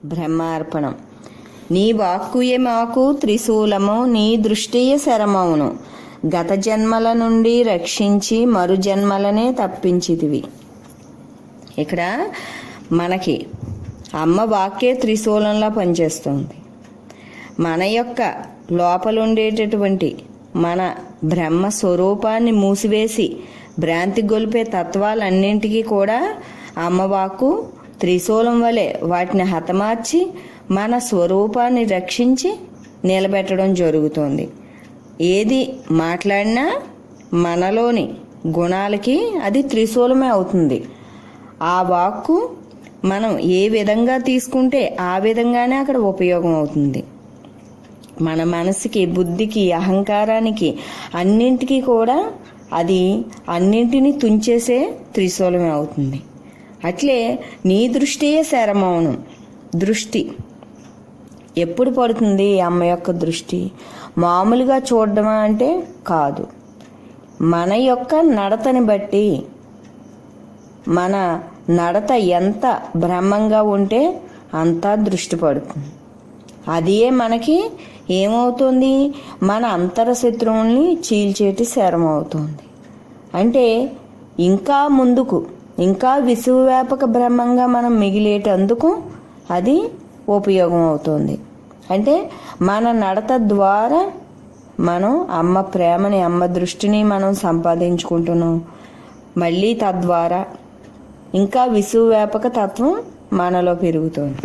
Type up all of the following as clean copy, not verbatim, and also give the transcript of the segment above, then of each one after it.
బ్రహ్మార్పణం. నీ వాక్కుయే మాకు త్రిశూలము, నీ దృష్టియే శరమవును. గత జన్మల నుండి రక్షించి మరు జన్మలనే తప్పించితివి. ఇక్కడ మనకి అమ్మ వాక్యే త్రిశూలంలా పనిచేస్తుంది. మన యొక్క లోపలుండేటటువంటి మన బ్రహ్మ స్వరూపాన్ని మూసివేసి భ్రాంతి గొలిపే తత్వాలన్నింటికీ కూడా అమ్మవాకు త్రిశూలం వలె వాటిని హతమార్చి మన స్వరూపాన్ని రక్షించి నిలబెట్టడం జరుగుతుంది. ఏది మాట్లాడినా మనలోని గుణాలకి అది త్రిశూలమే అవుతుంది. ఆ వాక్కు మనం ఏ విధంగా తీసుకుంటే ఆ విధంగానే అక్కడ ఉపయోగం అవుతుంది. మన మనసుకి, బుద్ధికి, అహంకారానికి అన్నింటికీ కూడా అది అన్నింటినీ తుంచేసే త్రిశూలమే అవుతుంది. అట్లే నీ దృష్టియే శరమౌనం. దృష్టి ఎప్పుడు పడుతుంది అమ్మ యొక్క దృష్టి? మామూలుగా చూడడమా అంటే కాదు. మన యొక్క నడతని బట్టి, మన నడత ఎంత బ్రహ్మంగా ఉంటే అంతా దృష్టి పడుతుంది. అదే మనకి ఏమవుతుంది? మన అంతరశత్రువుల్ని చీల్చేటి శరం అవుతుంది. అంటే ఇంకా ముందుకు, ఇంకా విశ్వవ్యాపక బ్రహ్మంగా మనం మిగిలేటందుకు అది ఉపయోగం అవుతుంది. అంటే మన నడత ద్వారా మనం అమ్మ ప్రేమని, అమ్మ దృష్టిని మనం సంపాదించుకుంటున్నాం. మళ్ళీ తద్వారా ఇంకా విశ్వవ్యాపక తత్వం మనలో పెరుగుతుంది.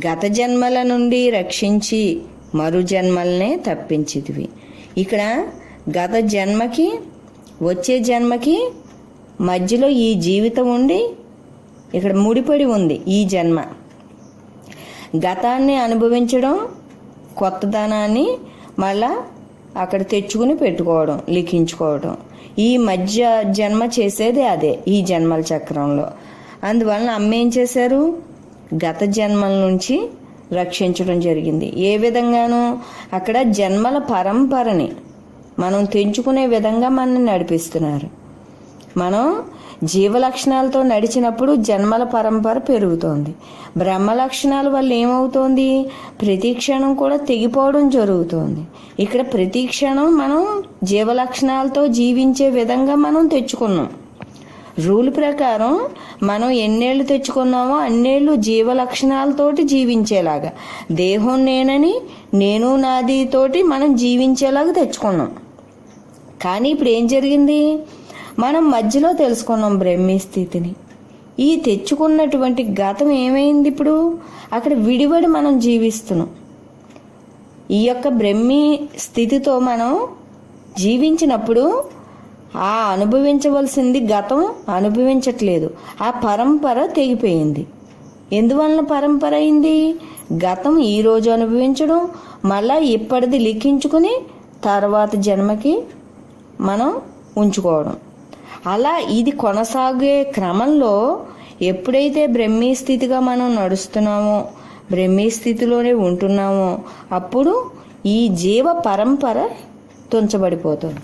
గత జన్మల నుండి రక్షించి మరు జన్మలనే తప్పించితివి. ఇక్కడ గత జన్మకి వచ్చే జన్మకి మధ్యలో ఈ జీవితం ఉండి ఇక్కడ ముడిపడి ఉంది. ఈ జన్మ గతాన్ని అనుభవించడం, కొత్తదనాన్ని మళ్ళా అక్కడ తెచ్చుకుని పెట్టుకోవడం, లిఖించుకోవడం. ఈ మధ్య జన్మ చేసేది అదే ఈ జన్మల చక్రంలో. అందువలన అమ్మ ఏం చేశారు? గత జన్మల నుంచి రక్షించడం జరిగింది. ఏ విధంగానూ అక్కడ జన్మల పరంపరని మనం తెంచుకునే విధంగా మనల్ని నడిపిస్తున్నారు. మనం జీవ లక్షణాలతో నడిచినప్పుడు జన్మల పరంపర పెరుగుతోంది. బ్రహ్మ లక్షణాల వల్ల ఏమవుతోంది? ప్రతి క్షణం కూడా తెగిపోవడం జరుగుతోంది. ఇక్కడ ప్రతి క్షణం మనం జీవ లక్షణాలతో జీవించే విధంగా మనం తెచ్చుకున్నాం. రూల్ ప్రకారం మనం ఎన్నేళ్ళు తెచ్చుకున్నామో అన్నేళ్ళు జీవ లక్షణాలతోటి జీవించేలాగా, దేహం నేనని, నేను నాది తోటి మనం జీవించేలాగా తెచ్చుకున్నాం. కానీ ఇప్పుడు ఏం జరిగింది? మనం మధ్యలో తెలుసుకున్నాం బ్రహ్మీ స్థితిని. ఈ తెచ్చుకున్నటువంటి గతం ఏమైంది? ఇప్పుడు అక్కడ విడివడి మనం జీవిస్తున్నాం. ఈ యొక్క బ్రహ్మీ స్థితితో మనం జీవించినప్పుడు ఆ అనుభవించవలసింది గతం అనుభవించట్లేదు. ఆ పరంపర తెగిపోయింది. ఎందువలన పరంపర అయింది? గతం ఈరోజు అనుభవించడం, మళ్ళా ఇప్పటిది లిఖించుకుని తర్వాత జన్మకి మనం ఉంచుకోవడం. అలా ఇది కొనసాగే క్రమంలో ఎప్పుడైతే బ్రహ్మీ స్థితిగా మనం నడుస్తున్నామో, బ్రహ్మీ స్థితిలోనే ఉంటున్నామో అప్పుడు ఈ జీవ పరంపర తుంచబడిపోతుంది.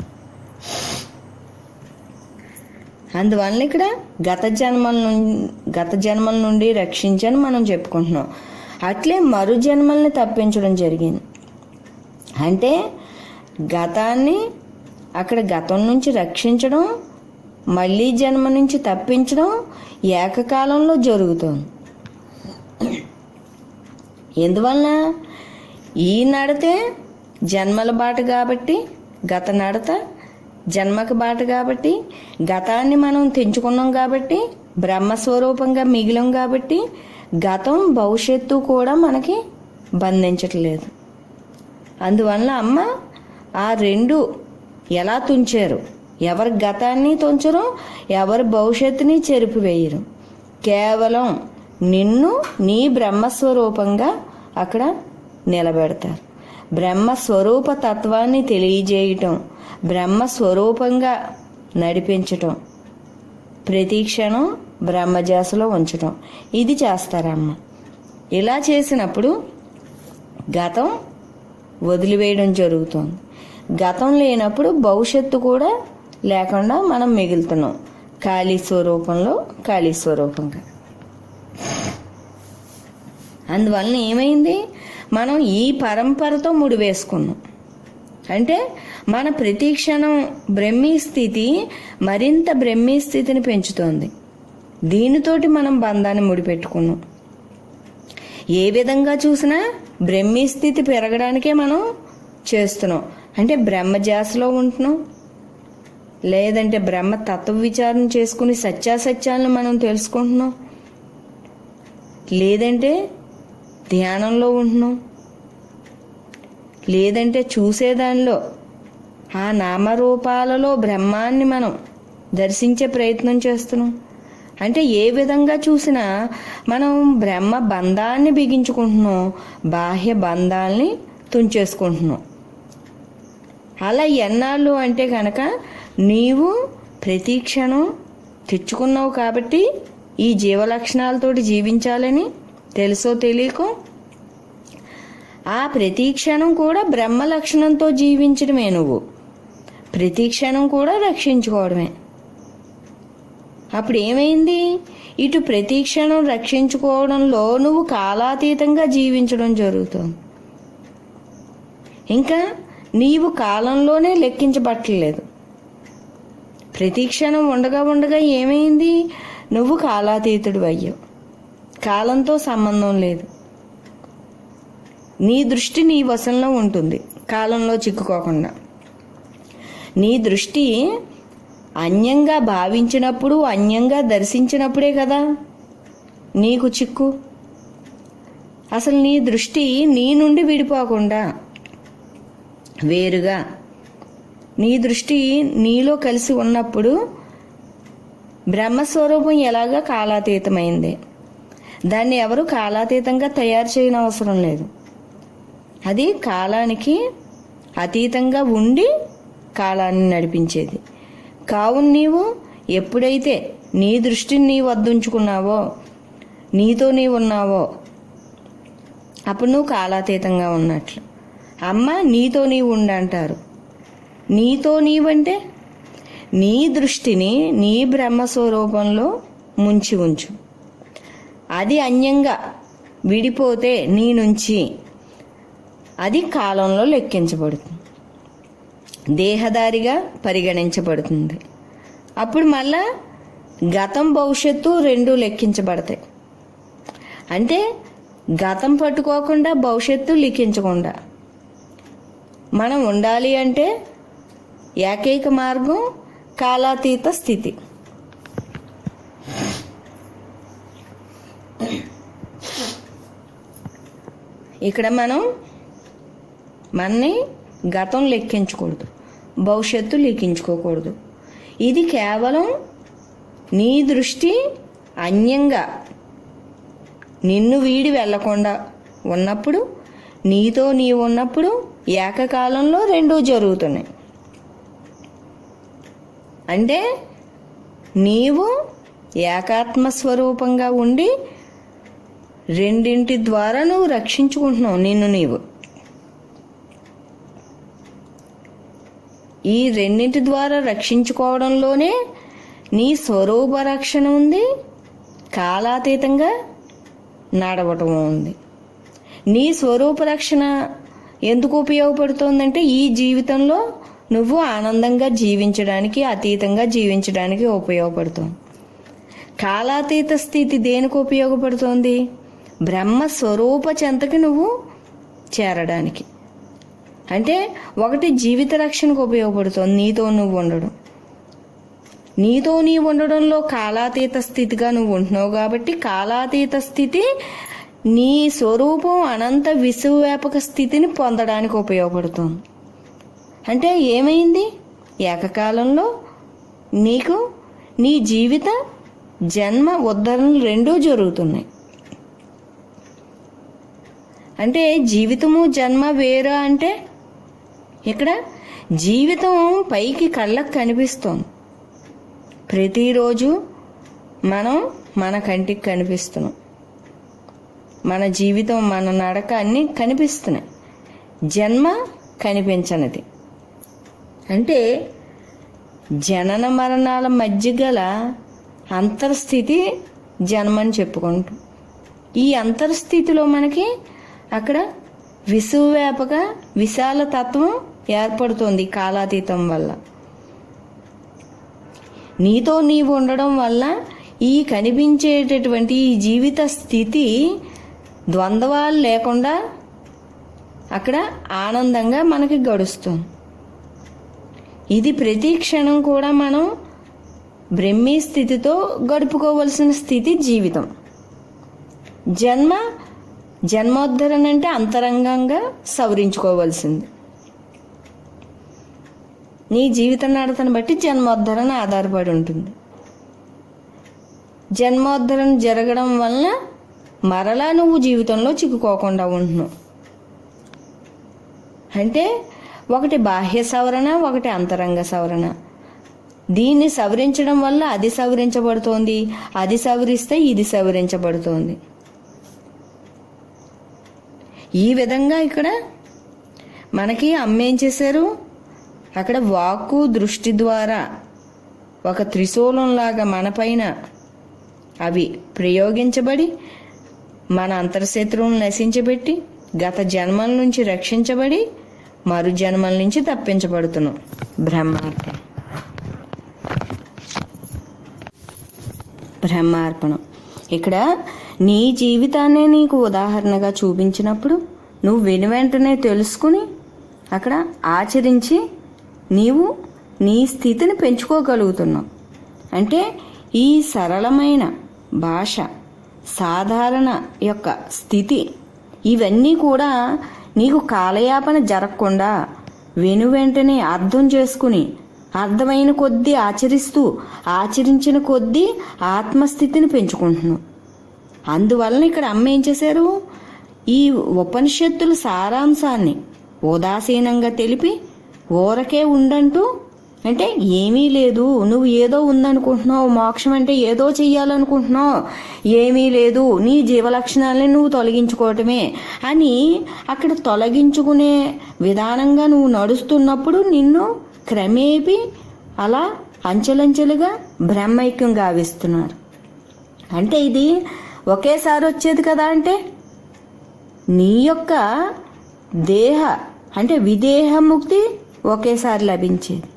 అందువల్ల ఇక్కడ గత జన్మల నుండి రక్షించని మనం చెప్పుకుంటున్నాం. అట్లే మరు జన్మల్ని తప్పించడం జరిగింది. అంటే గతాన్ని అక్కడ గతం నుంచి రక్షించడం, మళ్ళీ జన్మ నుంచి తప్పించడం ఏకకాలంలో జరుగుతుంది. ఎందువలన? ఈ నడతే జన్మల బాట కాబట్టి, గత నడత జన్మకు బాట కాబట్టి, గతాన్ని మనం తెంచుకున్నాం కాబట్టి, బ్రహ్మస్వరూపంగా మిగిలాం కాబట్టి గతం భవిష్యత్తు కూడా మనకి బంధించట్లేదు. అందువల్ల అమ్మ ఆ రెండు ఎలా తుంచారు? ఎవరి గతాన్ని తుంచరు, ఎవరి భవిష్యత్తుని చెరిపివేయరు. కేవలం నిన్ను నీ బ్రహ్మస్వరూపంగా అక్కడ నిలబెడతారు. బ్రహ్మస్వరూప తత్వాన్ని తెలియజేయటం, బ్రహ్మస్వరూపంగా నడిపించటం, ప్రతి క్షణం బ్రహ్మజాసలో ఉంచటం, ఇది చేస్తారమ్మ. ఇలా చేసినప్పుడు గతం వదిలివేయడం జరుగుతుంది. గతం లేనప్పుడు భవిష్యత్తు కూడా లేకుండా మనం మిగులుతున్నాం ఖాళీ స్వరూపంలో, ఖాళీ స్వరూపంగా. అందువలన ఏమైంది, మనం ఈ పరంపరతో ముడివేసుకున్నాం. అంటే మన ప్రతి క్షణం బ్రహ్మీ స్థితి మరింత బ్రహ్మీ స్థితిని పెంచుతోంది. దీనితోటి మనం బంధాన్ని ముడిపెట్టుకున్నాం. ఏ విధంగా చూసినా బ్రహ్మీ స్థితి పెరగడానికే మనం చేస్తున్నాం. అంటే బ్రహ్మజాసలో ఉంటున్నాం, లేదంటే బ్రహ్మ తత్వ విచారణ చేసుకుని సత్యాసత్యాలను మనం తెలుసుకుంటున్నాం, లేదంటే ధ్యానంలో ఉంటున్నాం, లేదంటే చూసేదానిలో ఆ నామరూపాలలో బ్రహ్మాన్ని మనం దర్శించే ప్రయత్నం చేస్తున్నాం. అంటే ఏ విధంగా చూసినా మనం బ్రహ్మ బంధాన్ని బిగించుకుంటున్నాం, బాహ్య బంధాల్ని తుంచేసుకుంటున్నాం. అలా ఎన్నాళ్ళు అంటే కనుక నీవు ప్రతి క్షణం తెచ్చుకున్నావు కాబట్టి ఈ జీవలక్షణాలతోటి జీవించాలని తెలుసో తెలియకో ఆ ప్రతి క్షణం కూడా బ్రహ్మ లక్షణంతో జీవించడమే. నువ్వు ప్రతి క్షణం కూడా రక్షించుకోవడమే. అప్పుడు ఏమైంది, ఇటు ప్రతి క్షణం రక్షించుకోవడంలో నువ్వు కాలాతీతంగా జీవించడం జరుగుతుంది. ఇంకా నీవు కాలంలోనే లెక్కించబట్టలేదు. ప్రతి క్షణం ఉండగా ఉండగా ఏమైంది, నువ్వు కాలాతీతుడు అయ్యావు. కాలంతో సంబంధం లేదు. నీ దృష్టి నీ వశంలో ఉంటుంది, కాలంలో చిక్కుకోకుండా. నీ దృష్టి అన్యంగా భావించినప్పుడు, అన్యంగా దర్శించినప్పుడే కదా నీకు చిక్కు. అసలు నీ దృష్టి నీ నుండి విడిపోకుండా వేరుగా నీ దృష్టి నీలో కలిసి ఉన్నప్పుడు బ్రహ్మస్వరూపం ఎలాగా కాలాతీతమైంది. దాన్ని ఎవరు కాలాతీతంగా తయారు చేయని అవసరం లేదు. అది కాలానికి అతీతంగా ఉండి కాలాన్ని నడిపించేది. కావున నీవు ఎప్పుడైతే నీ దృష్టిని నీ వద్దుంచుకున్నావో, నీతో నీవు ఉన్నావో, అప్పుడు నువ్వు కాలాతీతంగా ఉన్నట్లు. అమ్మ నీతో నీవు ఉండంటారు. నీతో నీవంటే నీ దృష్టిని నీ బ్రహ్మస్వరూపంలో ముంచి ఉంచు. అది అన్యంగా విడిపోతే నీ నుంచి అది కాలంలో లెక్కించబడుతుంది, దేహదారిగా పరిగణించబడుతుంది. అప్పుడు మళ్ళా గతం భవిష్యత్తు రెండూ లెక్కించబడతాయి. అంటే గతం పట్టుకోకుండా భవిష్యత్తు లిఖించకుండా మనం ఉండాలి అంటే ఏకైక మార్గం కాలాతీత స్థితి. ఇక్కడ మనని గతం లెక్కించకూడదు, భవిష్యత్తు లెక్కించుకోకూడదు. ఇది కేవలం నీ దృష్టి అన్యంగా నిన్ను వీడి వెళ్ళకుండా ఉన్నప్పుడు, నీతో నీవు ఉన్నప్పుడు ఏకకాలంలో రెండూ జరుగుతున్నాయి. అంటే నీవు ఏకాత్మ స్వరూపంగా ఉండి రెండింటి ద్వారా నువ్వు రక్షించుకుంటున్నావు నిన్ను నీవు. ఈ రెండింటి ద్వారా రక్షించుకోవడంలోనే నీ స్వరూప రక్షణ ఉంది, కాలాతీతంగా నడవటం ఉంది. నీ స్వరూప రక్షణ ఎందుకు ఉపయోగపడుతోందంటే ఈ జీవితంలో నువ్వు ఆనందంగా జీవించడానికి, అతీతంగా జీవించడానికి ఉపయోగపడుతుంది. కాలాతీత స్థితి దేనికి ఉపయోగపడుతోంది? బ్రహ్మ స్వరూప చెంతకి నువ్వు చేరడానికి. అంటే ఒకటి జీవిత రక్షణకు ఉపయోగపడుతుంది నీతో నువ్వు ఉండడం. నీతో నీవు ఉండడంలో కాలాతీత స్థితిగా నువ్వు ఉంటున్నావు కాబట్టి కాలాతీత స్థితి నీ స్వరూపం అనంత విశ్వవ్యాపక స్థితిని పొందడానికి ఉపయోగపడుతుంది. అంటే ఏమైంది, ఏకకాలంలో నీకు నీ జీవిత జన్మ ఉద్ధరణలు రెండూ జరుగుతున్నాయి. అంటే జీవితము జన్మ వేరా అంటే ఇక్కడ జీవితం పైకి కళ్ళకు కనిపిస్తోంది. ప్రతిరోజు మన కంటికి కనిపిస్తున్నాం. మన జీవితం, మన నడక అన్నీ కనిపిస్తున్నాయి. జన్మ కనిపించనిది. అంటే జనన మరణాల మధ్య గల అంతర్స్థితి జన్మని చెప్పుకుంటాం. ఈ అంతర్స్థితిలో మనకి అక్కడ విశ్వవ్యాపక విశాల తత్వం ఏర్పడుతుంది కాలాతీతం వల్ల. నీతో నీవు ఉండడం వల్ల ఈ కనిపించేటటువంటి ఈ జీవిత స్థితి ద్వంద్వాలు లేకుండా అక్కడ ఆనందంగా మనకి గడుస్తుంది. ఇది ప్రతి క్షణం కూడా మనం బ్రహ్మీ స్థితితో గడుపుకోవలసిన స్థితి జీవితం. జన్మోద్ధరణ అంటే అంతరంగంగా సవరించుకోవాల్సింది. నీ జీవిత నడతను బట్టి జన్మోద్ధరణ ఆధారపడి ఉంటుంది. జన్మోద్ధరణ జరగడం వలన మరలా నువ్వు జీవితంలో చిక్కుకోకుండా ఉంటున్నావు. అంటే ఒకటి బాహ్య సవరణ, ఒకటి అంతరంగ సవరణ. దీన్ని సవరించడం వల్ల అది సవరించబడుతోంది, అది సవరిస్తే ఇది సవరించబడుతోంది. ఈ విధంగా ఇక్కడ మనకి అమ్మ ఏం చేశారు, అక్కడ వాక్కు దృష్టి ద్వారా ఒక త్రిశూలంలాగా మన పైన అవి ప్రయోగించబడి మన అంతర్శత్రువులను నశించబెట్టి గత జన్మల నుంచి రక్షించబడి మరు జన్మల నుంచి తప్పించబడుతున్నాం. బ్రహ్మార్పణం. ఇక్కడ నీ జీవితాన్నే నీకు ఉదాహరణగా చూపించినప్పుడు నువ్వు వెనువెంటనే తెలుసుకుని అక్కడ ఆచరించి నీవు నీ స్థితిని పెంచుకోగలుగుతున్నావు. అంటే ఈ సరళమైన భాష, సాధారణ యొక్క స్థితి, ఇవన్నీ కూడా నీకు కాలయాపన జరగకుండా వెనువెంటనే అర్థం చేసుకుని అర్థమైన కొద్దీ ఆచరించిన కొద్దీ ఆత్మస్థితిని పెంచుకుంటున్నావు. అందువలన ఇక్కడ అమ్మ ఏం చేశారు, ఈ ఉపనిషత్తుల సారాంశాన్ని ఉదాసీనంగా తెలిపి ఊరకే ఉండంటూ, అంటే ఏమీ లేదు, నువ్వు ఏదో ఉందనుకుంటున్నావు, మోక్షం అంటే ఏదో చెయ్యాలనుకుంటున్నావు, ఏమీ లేదు, నీ జీవలక్షణాలని నువ్వు తొలగించుకోవటమే అని అక్కడ తొలగించుకునే విధానంగా నువ్వు నడుస్తున్నప్పుడు నిన్ను క్రమేపీ అలా అంచెలంచెలుగా బ్రహ్మైక్యం గావిస్తున్నారు. అంటే ఇది ఒకేసారి వచ్చేది కదా, అంటే నీ యొక్క దేహ అంటే విదేహముక్తి ఒకేసారి లభించేది.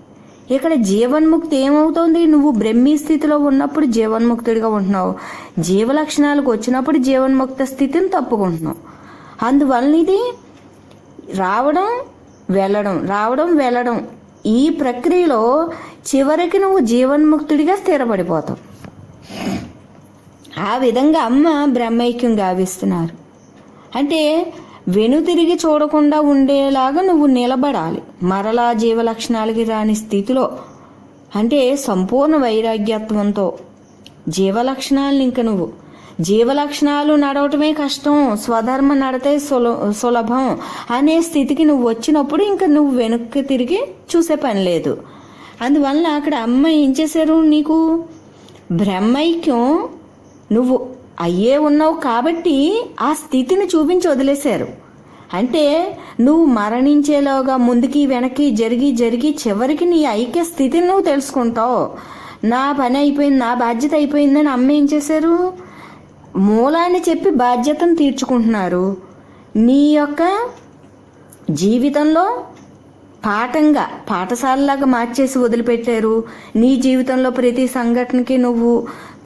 ఇక్కడ జీవన్ముక్తి ఏమవుతుంది, నువ్వు బ్రహ్మీ స్థితిలో ఉన్నప్పుడు జీవన్ముక్తుడిగా ఉంటున్నావు, జీవలక్షణాలకు వచ్చినప్పుడు జీవన్ముక్త స్థితిని తప్పుకుంటున్నావు. అందువలన ఇది రావడం వెళ్ళడం ఈ ప్రక్రియలో చివరికి నువ్వు జీవన్ముక్తుడిగా స్థిరపడిపోతావు. ఆ విధంగా అమ్మ బ్రహ్మైక్యం గావిస్తున్నారు. అంటే వెనుతిరిగి చూడకుండా ఉండేలాగా నువ్వు నిలబడాలి మరలా జీవలక్షణాలకి రాని స్థితిలో. అంటే సంపూర్ణ వైరాగ్యత్వంతో జీవలక్షణాలను ఇంక నువ్వు జీవలక్షణాలు నడవటమే కష్టం, స్వధర్మ నడితే సులభం అనే స్థితికి నువ్వు వచ్చినప్పుడు ఇంకా నువ్వు వెనక్కి తిరిగి చూసే పని లేదు. అందువల్ల అక్కడ అమ్మ ఏం చేశారు, నీకు బ్రహ్మైక్యం నువ్వు అయ్యే ఉన్నావు కాబట్టి ఆ స్థితిని చూపించి వదిలేశారు. అంటే నువ్వు మరణించేలోగా ముందుకి వెనక్కి జరిగి చివరికి నీ ఐక్య స్థితిని నువ్వు తెలుసుకుంటావు. నా పని అయిపోయింది, నా బాధ్యత అయిపోయిందని అమ్మ ఏం చేశారు, మూలాన్ని చెప్పి బాధ్యతను తీర్చుకుంటున్నారు. నీ యొక్క జీవితంలో పాఠశాలలాగా మార్చేసి వదిలిపెట్టారు. నీ జీవితంలో ప్రతి సంఘటనకి నువ్వు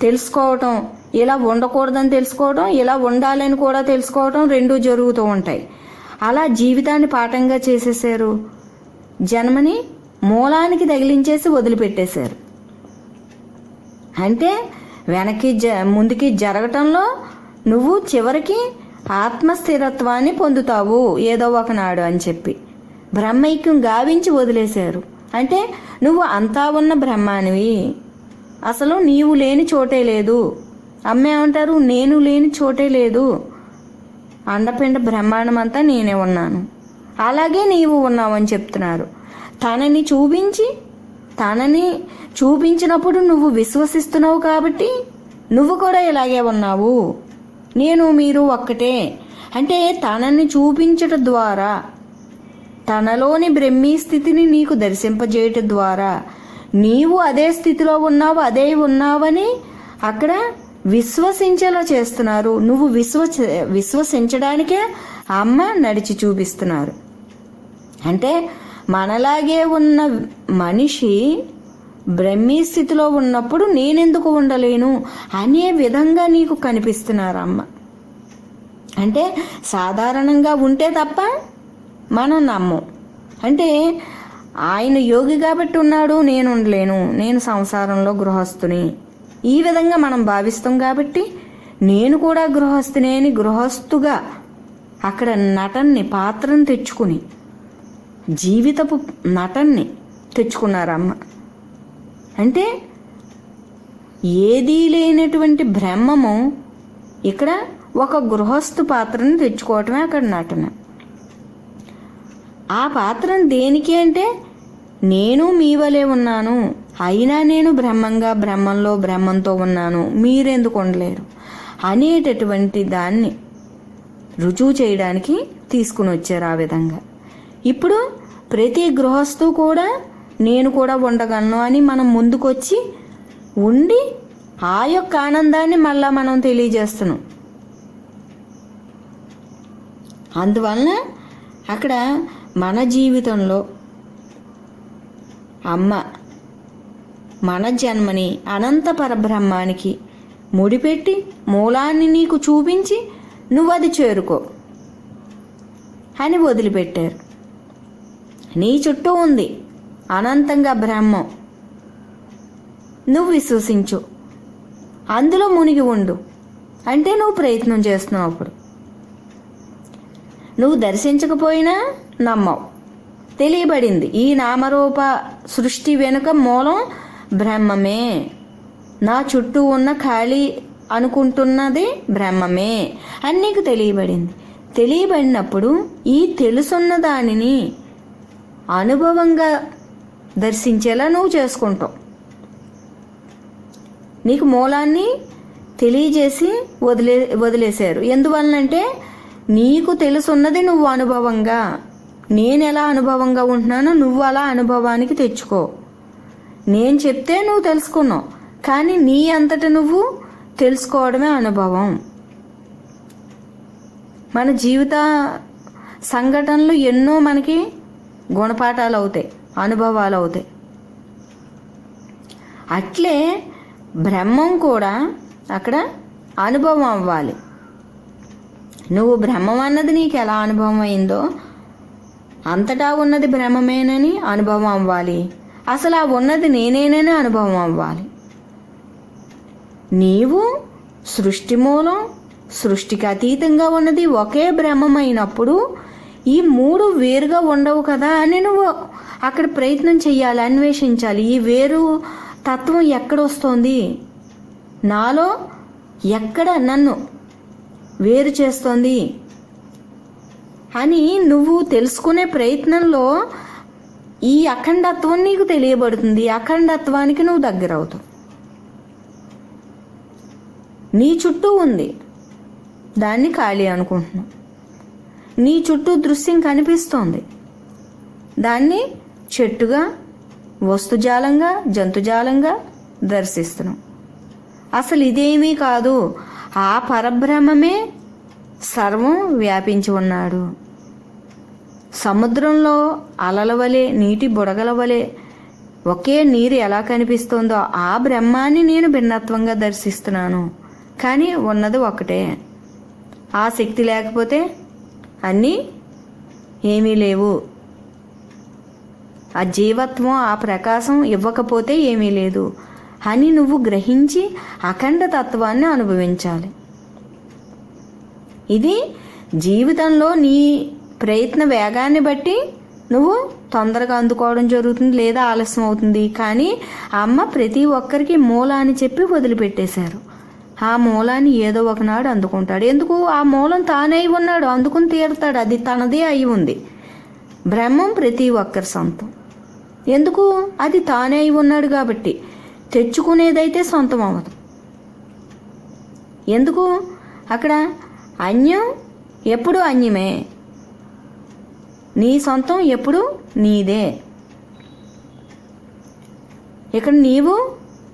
తెలుసుకోవటం, ఇలా ఉండకూడదని తెలుసుకోవడం, ఇలా ఉండాలని కూడా తెలుసుకోవడం, రెండూ జరుగుతూ ఉంటాయి. అలా జీవితాన్ని పాఠంగా చేసేసారు. జన్మని మూలానికి తగిలించేసి వదిలిపెట్టేశారు. అంటే వెనక్కి ముందుకి జరగటంలో నువ్వు చివరికి ఆత్మస్థిరత్వాన్ని పొందుతావు ఏదో ఒకనాడు అని చెప్పి బ్రహ్మైక్యం గావించి వదిలేశారు. అంటే నువ్వు అంతా ఉన్న బ్రహ్మానివి, అసలు నీవు లేని చోటే లేదు. అమ్మ ఏమంటారు, నేను లేని చోటే లేదు, అండపిండ బ్రహ్మాండం అంతా నేనే ఉన్నాను, అలాగే నీవు ఉన్నావని చెప్తున్నారు. తనని చూపించినప్పుడు నువ్వు విశ్వసిస్తున్నావు కాబట్టి నువ్వు కూడా ఇలాగే ఉన్నావు, నేను మీరు ఒక్కటే. అంటే తనని చూపించటం ద్వారా, తనలోని బ్రహ్మీ స్థితిని నీకు దర్శింపజేయటం ద్వారా నీవు అదే స్థితిలో ఉన్నావు, అదే ఉన్నావని అక్కడ విశ్వసించేలా చేస్తున్నారు. నువ్వు విశ్వసించడానికే అమ్మ నడిచి చూపిస్తున్నారు. అంటే మనలాగే ఉన్న మనిషి బ్రహ్మీ స్థితిలో ఉన్నప్పుడు నేనెందుకు ఉండలేను అనే విధంగా నీకు కనిపిస్తున్నారు అమ్మ. అంటే సాధారణంగా ఉంటే తప్ప మనం నమ్మం. అంటే ఆయన యోగి కాబట్టి ఉన్నాడు, నేను ఉండలేను, నేను సంసారంలో గృహస్థుని, ఈ విధంగా మనం భావిస్తాం. కాబట్టి నేను కూడా గృహస్థుని అని గృహస్థుగా అక్కడ నటన్ని పాత్రను తెచ్చుకుని జీవితపు నటన్ని తెచ్చుకున్నారమ్మ. అంటే ఏదీ లేనటువంటి బ్రహ్మము ఇక్కడ ఒక గృహస్థు పాత్రను తెచ్చుకోవటమే అక్కడ నటన. ఆ పాత్రను దేనికి అంటే నేను మీ వలే ఉన్నాను, అయినా నేను బ్రహ్మంగా బ్రహ్మంలో బ్రహ్మంతో ఉన్నాను, మీరెందుకు ఉండలేరు అనేటటువంటి దాన్ని రుజువు చేయడానికి తీసుకుని వచ్చారు. ఆ విధంగా ఇప్పుడు ప్రతి గృహస్థు కూడా నేను కూడా ఉండగలను అని మనం ముందుకొచ్చి ఉండి ఆ యొక్క ఆనందాన్ని మళ్ళా మనం తెలియజేస్తున్నాం. అందువలన అక్కడ మన జీవితంలో అమ్మ మన జన్మని అనంత పరబ్రహ్మానికి ముడిపెట్టి మూలాన్ని నీకు చూపించి నువ్వు అది చేరుకో అని వదిలిపెట్టారు. నీ చుట్టూ ఉంది అనంతంగా బ్రహ్మం, నువ్వు విశ్వసించు, అందులో మునిగి ఉండు అంటే నువ్వు ప్రయత్నం చేస్తున్నావు. అప్పుడు నువ్వు దర్శించకపోయినా నమ్మవు. తెలియబడింది ఈ నామరూప సృష్టి వెనుక మూలం బ్రహ్మమే, నా చుట్టూ ఉన్న ఖాళీ అనుకుంటున్నది బ్రహ్మమే అని నీకు తెలియబడింది. తెలియబడినప్పుడు ఈ తెలుసున్న దానిని అనుభవంగా దర్శించేలా నువ్వు చేసుకుంటావు. నీకు మూలాన్ని తెలియజేసి వదిలేశారు. ఎందువలనంటే నీకు తెలుసున్నది నువ్వు అనుభవంగా, నేను ఎలా అనుభవంగా ఉంటున్నానో నువ్వు అలా అనుభవానికి తెచ్చుకో. నేను చెప్తే నువ్వు తెలుసుకున్నావు, కానీ నీ అంతట నువ్వు తెలుసుకోవడమే అనుభవం. మన జీవిత సంఘటనలు ఎన్నో మనకి గుణపాఠాలు అవుతాయి, అనుభవాలు అవుతాయి. అట్లే బ్రహ్మం కూడా అక్కడ అనుభవం అవ్వాలి. నువ్వు బ్రహ్మం అన్నది నీకు ఎలా అనుభవం అయిందో అంతటా ఉన్నది బ్రహ్మమేనని అనుభవం అవ్వాలి. అసలు ఆ ఉన్నది నేనేనని అనుభవం అవ్వాలి. నీవు సృష్టి మూలం, సృష్టికి అతీతంగా ఉన్నది ఒకే బ్రహ్మమైనప్పుడు ఈ మూడు వేరుగా ఉండవు కదా అని నువ్వు అక్కడ ప్రయత్నం చెయ్యాలి, అన్వేషించాలి. ఈ వేరు తత్వం ఎక్కడొస్తోంది, నాలో ఎక్కడ నన్ను వేరు చేస్తోంది అని నువ్వు తెలుసుకునే ప్రయత్నంలో ఈ అఖండత్వం నీకు తెలియబడుతుంది. అఖండత్వానికి నువ్వు దగ్గర అవుతావు. నీ చుట్టూ ఉంది, దాన్ని ఖాళీ అనుకుంటున్నావు. నీ చుట్టూ దృశ్యం కనిపిస్తోంది, దాన్ని చెట్టుగా, వస్తుజాలంగా, జంతుజాలంగా దర్శిస్తున్నాం. అసలు ఇదేమీ కాదు, ఆ పరబ్రహ్మమే సర్వం వ్యాపించి ఉన్నాడు. సముద్రంలో అలల వలె, నీటి బుడగల వలె ఒకే నీరు ఎలా కనిపిస్తుందో ఆ బ్రహ్మాన్ని నేను భిన్నత్వంగా దర్శిస్తున్నాను. కానీ ఉన్నది ఒకటే. ఆ శక్తి లేకపోతే అన్నీ ఏమీ లేవు. ఆ జీవత్వం, ఆ ప్రకాశం ఇవ్వకపోతే ఏమీ లేదు అని నువ్వు గ్రహించి అఖండ తత్వాన్ని అనుభవించాలి. ఇది జీవితంలో నీ ప్రయత్న వేగాన్ని బట్టి నువ్వు తొందరగా అందుకోవడం జరుగుతుంది, లేదా ఆలస్యం అవుతుంది. కానీ అమ్మ ప్రతి ఒక్కరికి మూలాన్ని చెప్పి వదిలిపెట్టేశారు. ఆ మూలాన్ని ఏదో ఒకనాడు అందుకుంటాడు. ఎందుకు? ఆ మూలం తానై ఉన్నాడు, అందుకుని తీరుతాడు. అది తనదే అయి ఉంది. బ్రహ్మం ప్రతి ఒక్కరి సొంతం. ఎందుకు? అది తానే అయి ఉన్నాడు కాబట్టి. తెచ్చుకునేదైతే సొంతం అవ్వదు. ఎందుకు? అక్కడ అన్యం ఎప్పుడు అన్యమే, నీ సొంతం ఎప్పుడు నీదే. ఇక్కడ నీవు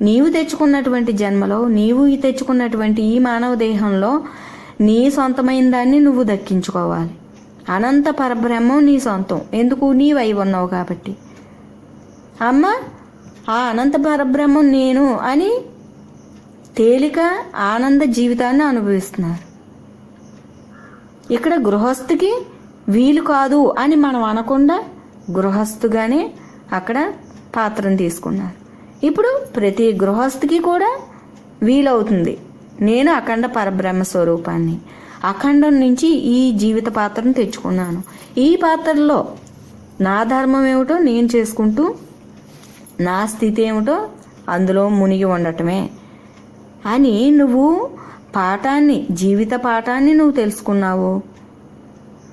నీవు తెచ్చుకున్నటువంటి జన్మలో, నీవు తెచ్చుకున్నటువంటి ఈ మానవ దేహంలో నీ సొంతమైన దాన్ని నువ్వు దక్కించుకోవాలి. అనంత పరబ్రహ్మం నీ సొంతం. ఎందుకు? నీవై ఉన్నావు కాబట్టి. అమ్మ ఆ అనంత పరబ్రహ్మం నేను అని తేలిక ఆనంద జీవితాన్ని అనుభవిస్తున్నారు. ఇక్కడ గృహస్థుకి వీలు కాదు అని మనం అనకుండా గృహస్థుగానే అక్కడ పాత్రను తీసుకున్నారు. ఇప్పుడు ప్రతి గృహస్థుకి కూడా వీలవుతుంది. నేను అఖండ పరబ్రహ్మ స్వరూపాన్ని, అఖండం నుంచి ఈ జీవిత పాత్రను తెచ్చుకున్నాను. ఈ పాత్రలో నా ధర్మం ఏమిటో నేను చేసుకుంటూ, నా స్థితి ఏమిటో అందులో మునిగి ఉండటమే అని నువ్వు పాఠాన్ని, జీవిత పాఠాన్ని నువ్వు తెలుసుకున్నావు.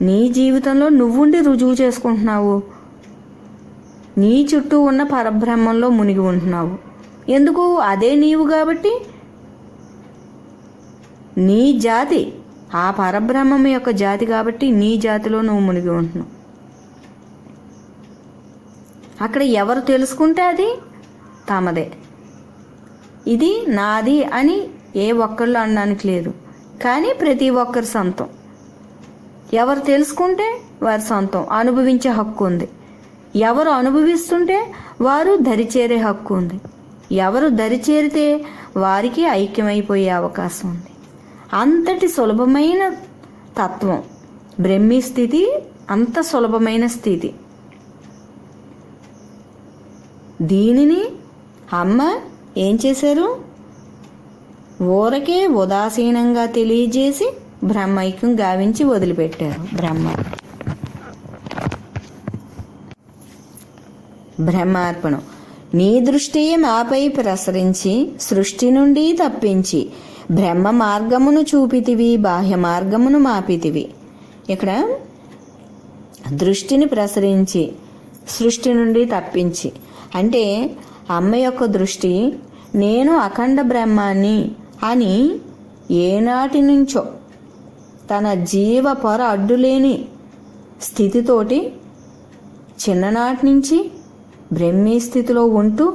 నీ జీవితంలో నువ్వుండి రుజువు చేసుకుంటున్నావు. నీ చుట్టూ ఉన్న పరబ్రహ్మంలో మునిగి ఉంటున్నావు. ఎందుకు? అదే నీవు కాబట్టి. నీ జాతి ఆ పరబ్రహ్మం యొక్క జాతి కాబట్టి నీ జాతిలో నువ్వు మునిగి ఉంటున్నావు. అక్కడ ఎవరు తెలుసుకుంటే అది తమదే. ఇది నాది అని ఏ ఒక్కళ్ళు అనడానికి లేదు. కానీ ప్రతి ఒక్కరి సొంతం. ఎవరు తెలుసుకుంటే వారి సొంతం, అనుభవించే హక్కు ఉంది. ఎవరు అనుభవిస్తుంటే వారు దరిచేరే హక్కు ఉంది. ఎవరు దరిచేరితే వారికి ఐక్యమైపోయే అవకాశం ఉంది. అంతటి సులభమైన తత్వం బ్రహ్మీ స్థితి. అంత సులభమైన స్థితి. దీనిని అమ్మ ఏం చేశారు? ఊరకే ఉదాసీనంగా తెలియజేసి బ్రహ్మైక్యం గావించి వదిలిపెట్టారు. బ్రహ్మార్పణం. నీ దృష్టియే మాపై ప్రసరించి సృష్టి నుండి తప్పించి బ్రహ్మ మార్గమును చూపితివి, బాహ్య మార్గమును మాపితివి. ఇక్కడ దృష్టిని ప్రసరించి సృష్టి నుండి తప్పించి అంటే అమ్మ యొక్క దృష్టి నేను అఖండ బ్రహ్మాన్ని అని ఏనాటి నుంచో తన జీవ పొర అడ్డులేని స్థితితోటి చిన్ననాటి నుంచి బ్రహ్మీ స్థితిలో ఉంటూ,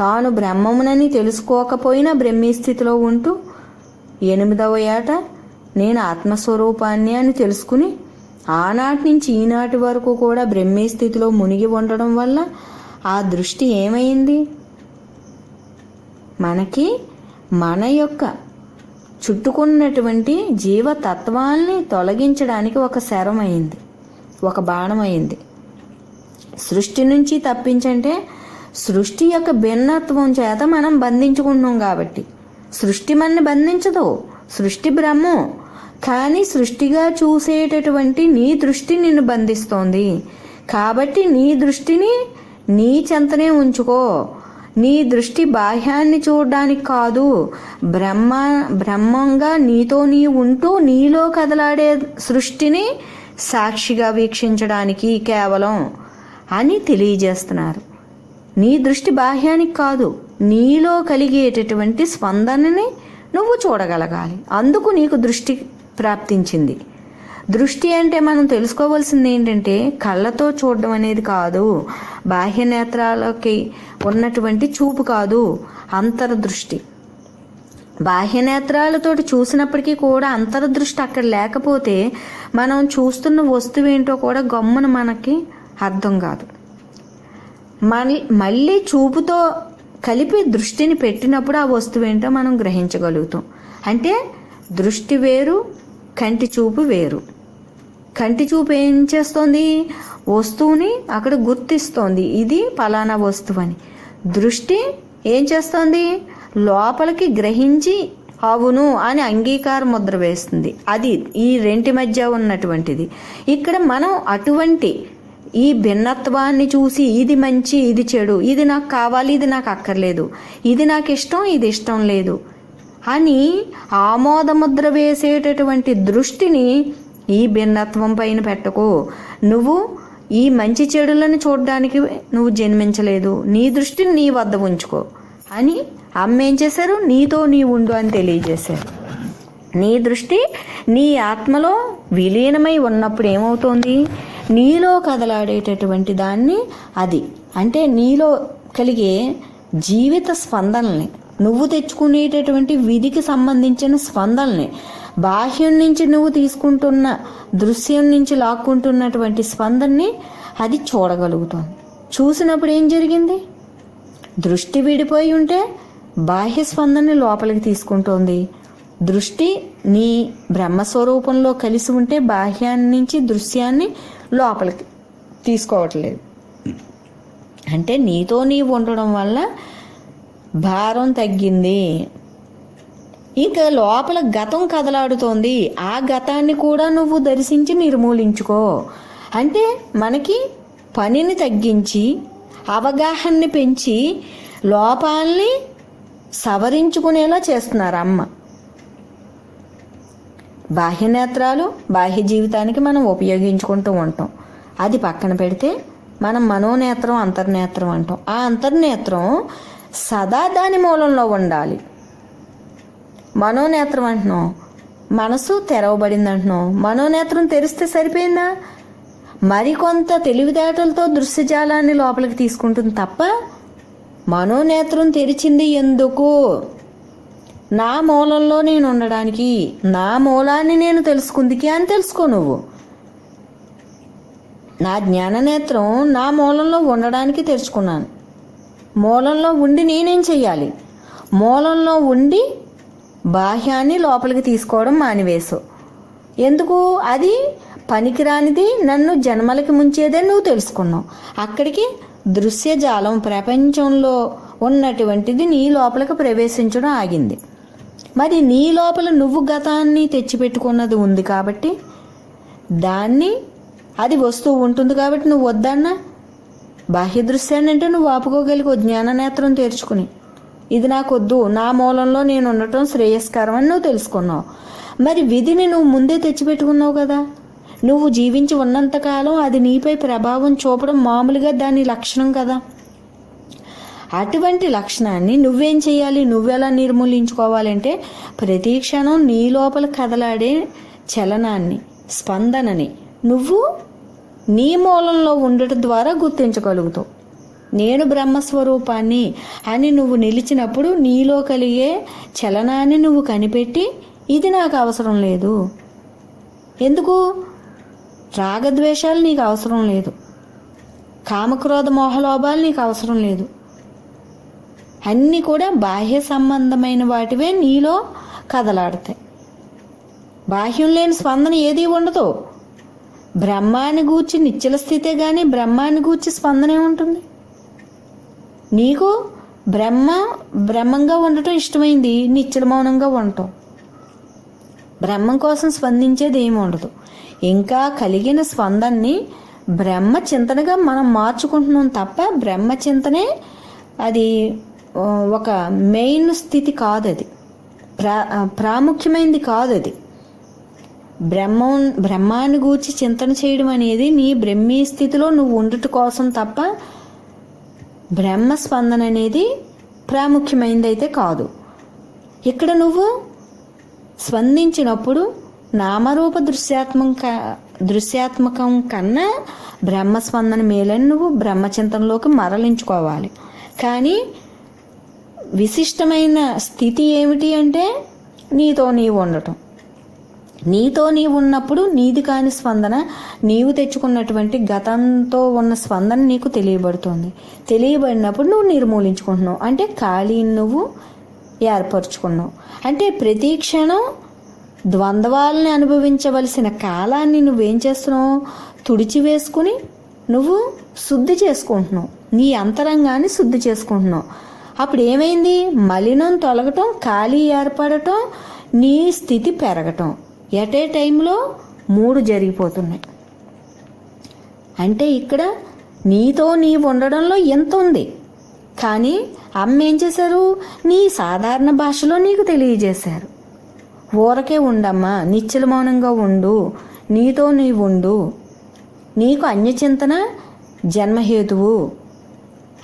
తాను బ్రహ్మమునని తెలుసుకోకపోయినా బ్రహ్మీ స్థితిలో ఉంటూ 8వ ఏట నేను ఆత్మస్వరూపాన్ని అని తెలుసుకుని ఆనాటి నుంచి ఈనాటి వరకు కూడా బ్రహ్మీ స్థితిలో మునిగి ఉండడం వల్ల ఆ దృష్టి ఏమైంది? మనకి మన యొక్క చుట్టుకున్నటువంటి జీవతత్వాల్ని తొలగించడానికి ఒక శరమైంది, ఒక బాణమైంది. సృష్టి నుంచి తప్పించంటే సృష్టి యొక్క భిన్నత్వం చేత మనం బంధించుకుంటున్నాం కాబట్టి. సృష్టి మనని బంధించదు, సృష్టి బ్రహ్మం. కానీ సృష్టిగా చూసేటటువంటి నీ దృష్టి నిన్ను బంధిస్తోంది. కాబట్టి నీ దృష్టిని నీ చెంతనే ఉంచుకో. నీ దృష్టి బాహ్యాన్ని చూడడానికి కాదు, బ్రహ్మంగా నీతో నీ ఉంటూ నీలో కదలాడే సృష్టిని సాక్షిగా వీక్షించడానికి కేవలం అని తెలియజేస్తున్నారు. నీ దృష్టి బాహ్యానికి కాదు, నీలో కలిగేటటువంటి స్పందనని నువ్వు చూడగలగాలి. అందుకు నీకు దృష్టి ప్రాప్తించింది. దృష్టి అంటే మనం తెలుసుకోవాల్సింది ఏంటంటే కళ్ళతో చూడడం అనేది కాదు, బాహ్య నేత్రాలకి ఉన్నటువంటి చూపు కాదు, అంతర్దృష్టి. బాహ్య నేత్రాలతోటి చూసినప్పటికీ కూడా అంతర్దృష్టి అక్కడ లేకపోతే మనం చూస్తున్న వస్తువు ఏంటో కూడా గమ్మున మనకి అర్థం కాదు. మళ్ళీ చూపుతో కలిపి దృష్టిని పెట్టినప్పుడు ఆ వస్తువు ఏంటో మనం గ్రహించగలుగుతాం. అంటే దృష్టి వేరు, కంటి చూపు వేరు. కంటి చూపు ఏం చేస్తోంది? వస్తువుని అక్కడ గుర్తిస్తోంది, ఇది పలానా వస్తువు అని. దృష్టి ఏం చేస్తోంది? లోపలికి గ్రహించి అవును అని అంగీకార ముద్ర వేస్తుంది. అది ఈ రెంటి మధ్య ఉన్నటువంటిది. ఇక్కడ మనం అటువంటి ఈ భిన్నత్వాన్ని చూసి ఇది మంచి, ఇది చెడు, ఇది నాకు కావాలి, ఇది నాకు అక్కర్లేదు, ఇది నాకు ఇష్టం, ఇది ఇష్టం లేదు అని ఆమోదముద్ర వేసేటటువంటి దృష్టిని ఈ భిన్నత్వం పైన పెట్టకు. నువ్వు ఈ మంచి చెడులను చూడడానికి నువ్వు జన్మించలేదు, నీ దృష్టిని నీ వద్ద ఉంచుకో అని అమ్మ ఏం చేశారు? నీతో నీ ఉండు అని తెలియజేశారు. నీ దృష్టి నీ ఆత్మలో విలీనమై ఉన్నప్పుడు ఏమవుతోంది? నీలో కదలాడేటటువంటి దాన్ని, అది అంటే నీలో కలిగే జీవిత స్పందనల్ని, నువ్వు తెచ్చుకునేటటువంటి విధికి సంబంధించిన స్పందనల్ని, బాహ్యం నుంచి నువ్వు తీసుకుంటున్న దృశ్యం నుంచి లాక్కుంటున్నటువంటి స్పందనని అది చూడగలుగుతుంది. చూసినప్పుడు ఏం జరిగింది? దృష్టి విడిపోయి ఉంటే బాహ్య స్పందనని లోపలికి తీసుకుంటోంది. దృష్టి నీ బ్రహ్మస్వరూపంలో కలిసి ఉంటే బాహ్యాన్ని నుంచి దృశ్యాన్ని లోపలికి తీసుకోవట్లేదు. అంటే నీతో నీవు ఉండడం వల్ల భారం తగ్గింది. ఇంకా లోపల గతం కదలాడుతోంది. ఆ గతాన్ని కూడా నువ్వు దర్శించి నిర్మూలించుకో. అంటే మనకి పనిని తగ్గించి అవగాహనని పెంచి లోపాలని సవరించుకునేలా చేస్తున్నారు అమ్మ. బాహ్య నేత్రాలు బాహ్య జీవితానికి మనం ఉపయోగించుకుంటూ ఉంటాం. అది పక్కన పెడితే మనం మనోనేత్రం అంతర్నేత్రం అంటాం. ఆ అంతర్నేత్రం సదా దాని మూలంలో ఉండాలి. మనోనేత్రం అంటున్నాం, మనసు తెరవబడింది అంటున్నాం. మనోనేత్రం తెరిస్తే సరిపోయిందా? మరికొంత తెలివితేటలతో దృశ్యజాలాన్ని లోపలికి తీసుకుంటుంది తప్ప మనోనేత్రం తెరిచింది ఎందుకు? నా మూలంలో నేను ఉండడానికి, నా మూలాన్ని నేను తెలుసుకుందికి అని తెలుసుకో. నువ్వు నా జ్ఞాననేత్రం నా మూలంలో ఉండడానికి తెరుచుకున్నాను. మూలంలో ఉండి నేనేం చెయ్యాలి? మూలంలో ఉండి బాహ్యాన్ని లోపలికి తీసుకోవడం మానివేసు. ఎందుకు? అది పనికిరానిది, నన్ను జన్మలకి ముంచేదే నువ్వు తెలుసుకున్నావు. అక్కడికి దృశ్యజాలం ప్రపంచంలో ఉన్నటువంటిది నీ లోపలికి ప్రవేశించడం ఆగింది. మరి నీ లోపల నువ్వు గతాన్ని తెచ్చిపెట్టుకున్నది ఉంది కాబట్టి దాన్ని అది వస్తూ ఉంటుంది కాబట్టి నువ్వు వద్దన్నా బాహ్య దృశ్యాన్ని అంటే నువ్వు ఆపుకోగలిగో జ్ఞాననేత్రం తెరుచుకుని. ఇది నాకు వద్దు, నా మూలంలో నేను ఉండటం శ్రేయస్కరం అని నువ్వు తెలుసుకున్నావు. మరి విధిని నువ్వు ముందే తెచ్చిపెట్టుకున్నావు కదా. నువ్వు జీవించి ఉన్నంతకాలం అది నీపై ప్రభావం చూపడం మామూలుగా దాని లక్షణం కదా. అటువంటి లక్షణాన్ని నువ్వేం చేయాలి? నువ్వెలా నిర్మూలించుకోవాలంటే ప్రతి క్షణం నీ లోపల కదలాడే చలనాన్ని, స్పందనని నువ్వు నీ మూలంలో ఉండటం ద్వారా గుర్తించగలుగుతావు. నేను బ్రహ్మస్వరూపాన్ని అని నువ్వు నిలిచినప్పుడు నీలో కలిగే చలనాన్ని నువ్వు కనిపెట్టి ఇది నాకు అవసరం లేదు. ఎందుకు? రాగద్వేషాలు నీకు అవసరం లేదు, కామక్రోధ మోహలోభాలు నీకు అవసరం లేదు. అన్నీ కూడా బాహ్య సంబంధమైన వాటివే నీలో కదలాడతాయి. బాహ్యం లేని స్పందన ఏది ఉండదు. బ్రహ్మాన్ని గూర్చి నిశ్చల స్థితే కానీ బ్రహ్మాన్ని గూర్చి స్పందన ఏముంటుంది? నీకు బ్రహ్మంగా ఉండటం ఇష్టమైంది, నిశ్చల మౌనంగా ఉండటం. బ్రహ్మం కోసం స్పందించేది ఏమి ఉండదు. ఇంకా కలిగిన స్పందనని బ్రహ్మ చింతనగా మనం మార్చుకుంటున్నాం తప్ప బ్రహ్మ చింతనే అది ఒక మెయిన్ స్థితి కాదు, అది ప్రాముఖ్యమైనది కాదు. అది బ్రహ్మాన్ని గూర్చి చింతన చేయడం అనేది నీ బ్రహ్మీ స్థితిలో నువ్వు ఉండట కోసం తప్ప బ్రహ్మ స్పందన అనేది ప్రాముఖ్యమైనది అయితే కాదు. ఇక్కడ నువ్వు స్పందించినప్పుడు నామరూప దృశ్యాత్మకం కన్నా బ్రహ్మస్పందన మేలని నువ్వు బ్రహ్మచింతనలోకి మరలించుకోవాలి. కానీ విశిష్టమైన స్థితి ఏమిటి అంటే నీతో నీవు ఉండటం. నీతో నీవు ఉన్నప్పుడు నీది కాని స్పందన, నీవు తెచ్చుకున్నటువంటి గతంతో ఉన్న స్పందన నీకు తెలియబడుతుంది. తెలియబడినప్పుడు నువ్వు నిర్మూలించుకుంటున్నావు, అంటే ఖాళీని నువ్వు ఏర్పరచుకున్నావు. అంటే ప్రతి క్షణం ద్వంద్వాలని అనుభవించవలసిన కాలాన్ని నువ్వేం చేస్తున్నావు? తుడిచివేసుకుని నువ్వు శుద్ధి చేసుకుంటున్నావు, నీ అంతరంగాన్ని శుద్ధి చేసుకుంటున్నావు. అప్పుడు ఏమైంది? మలినం తొలగటం, ఖాళీ ఏర్పడటం, నీ స్థితి పెరగటం. ఎట్ ఏ టైంలో 3 జరిగిపోతున్నాయి. అంటే ఇక్కడ నీతో నీవు ఉండడంలో ఎంత ఉంది. కానీ అమ్మ ఏం చేశారు? నీ సాధారణ భాషలో నీకు తెలియజేశారు. ఊరకే ఉండమ్మా, నిశ్చల మౌనంగా ఉండు, నీతో నీవు ఉండు. నీకు అన్యచింతన జన్మహేతువు,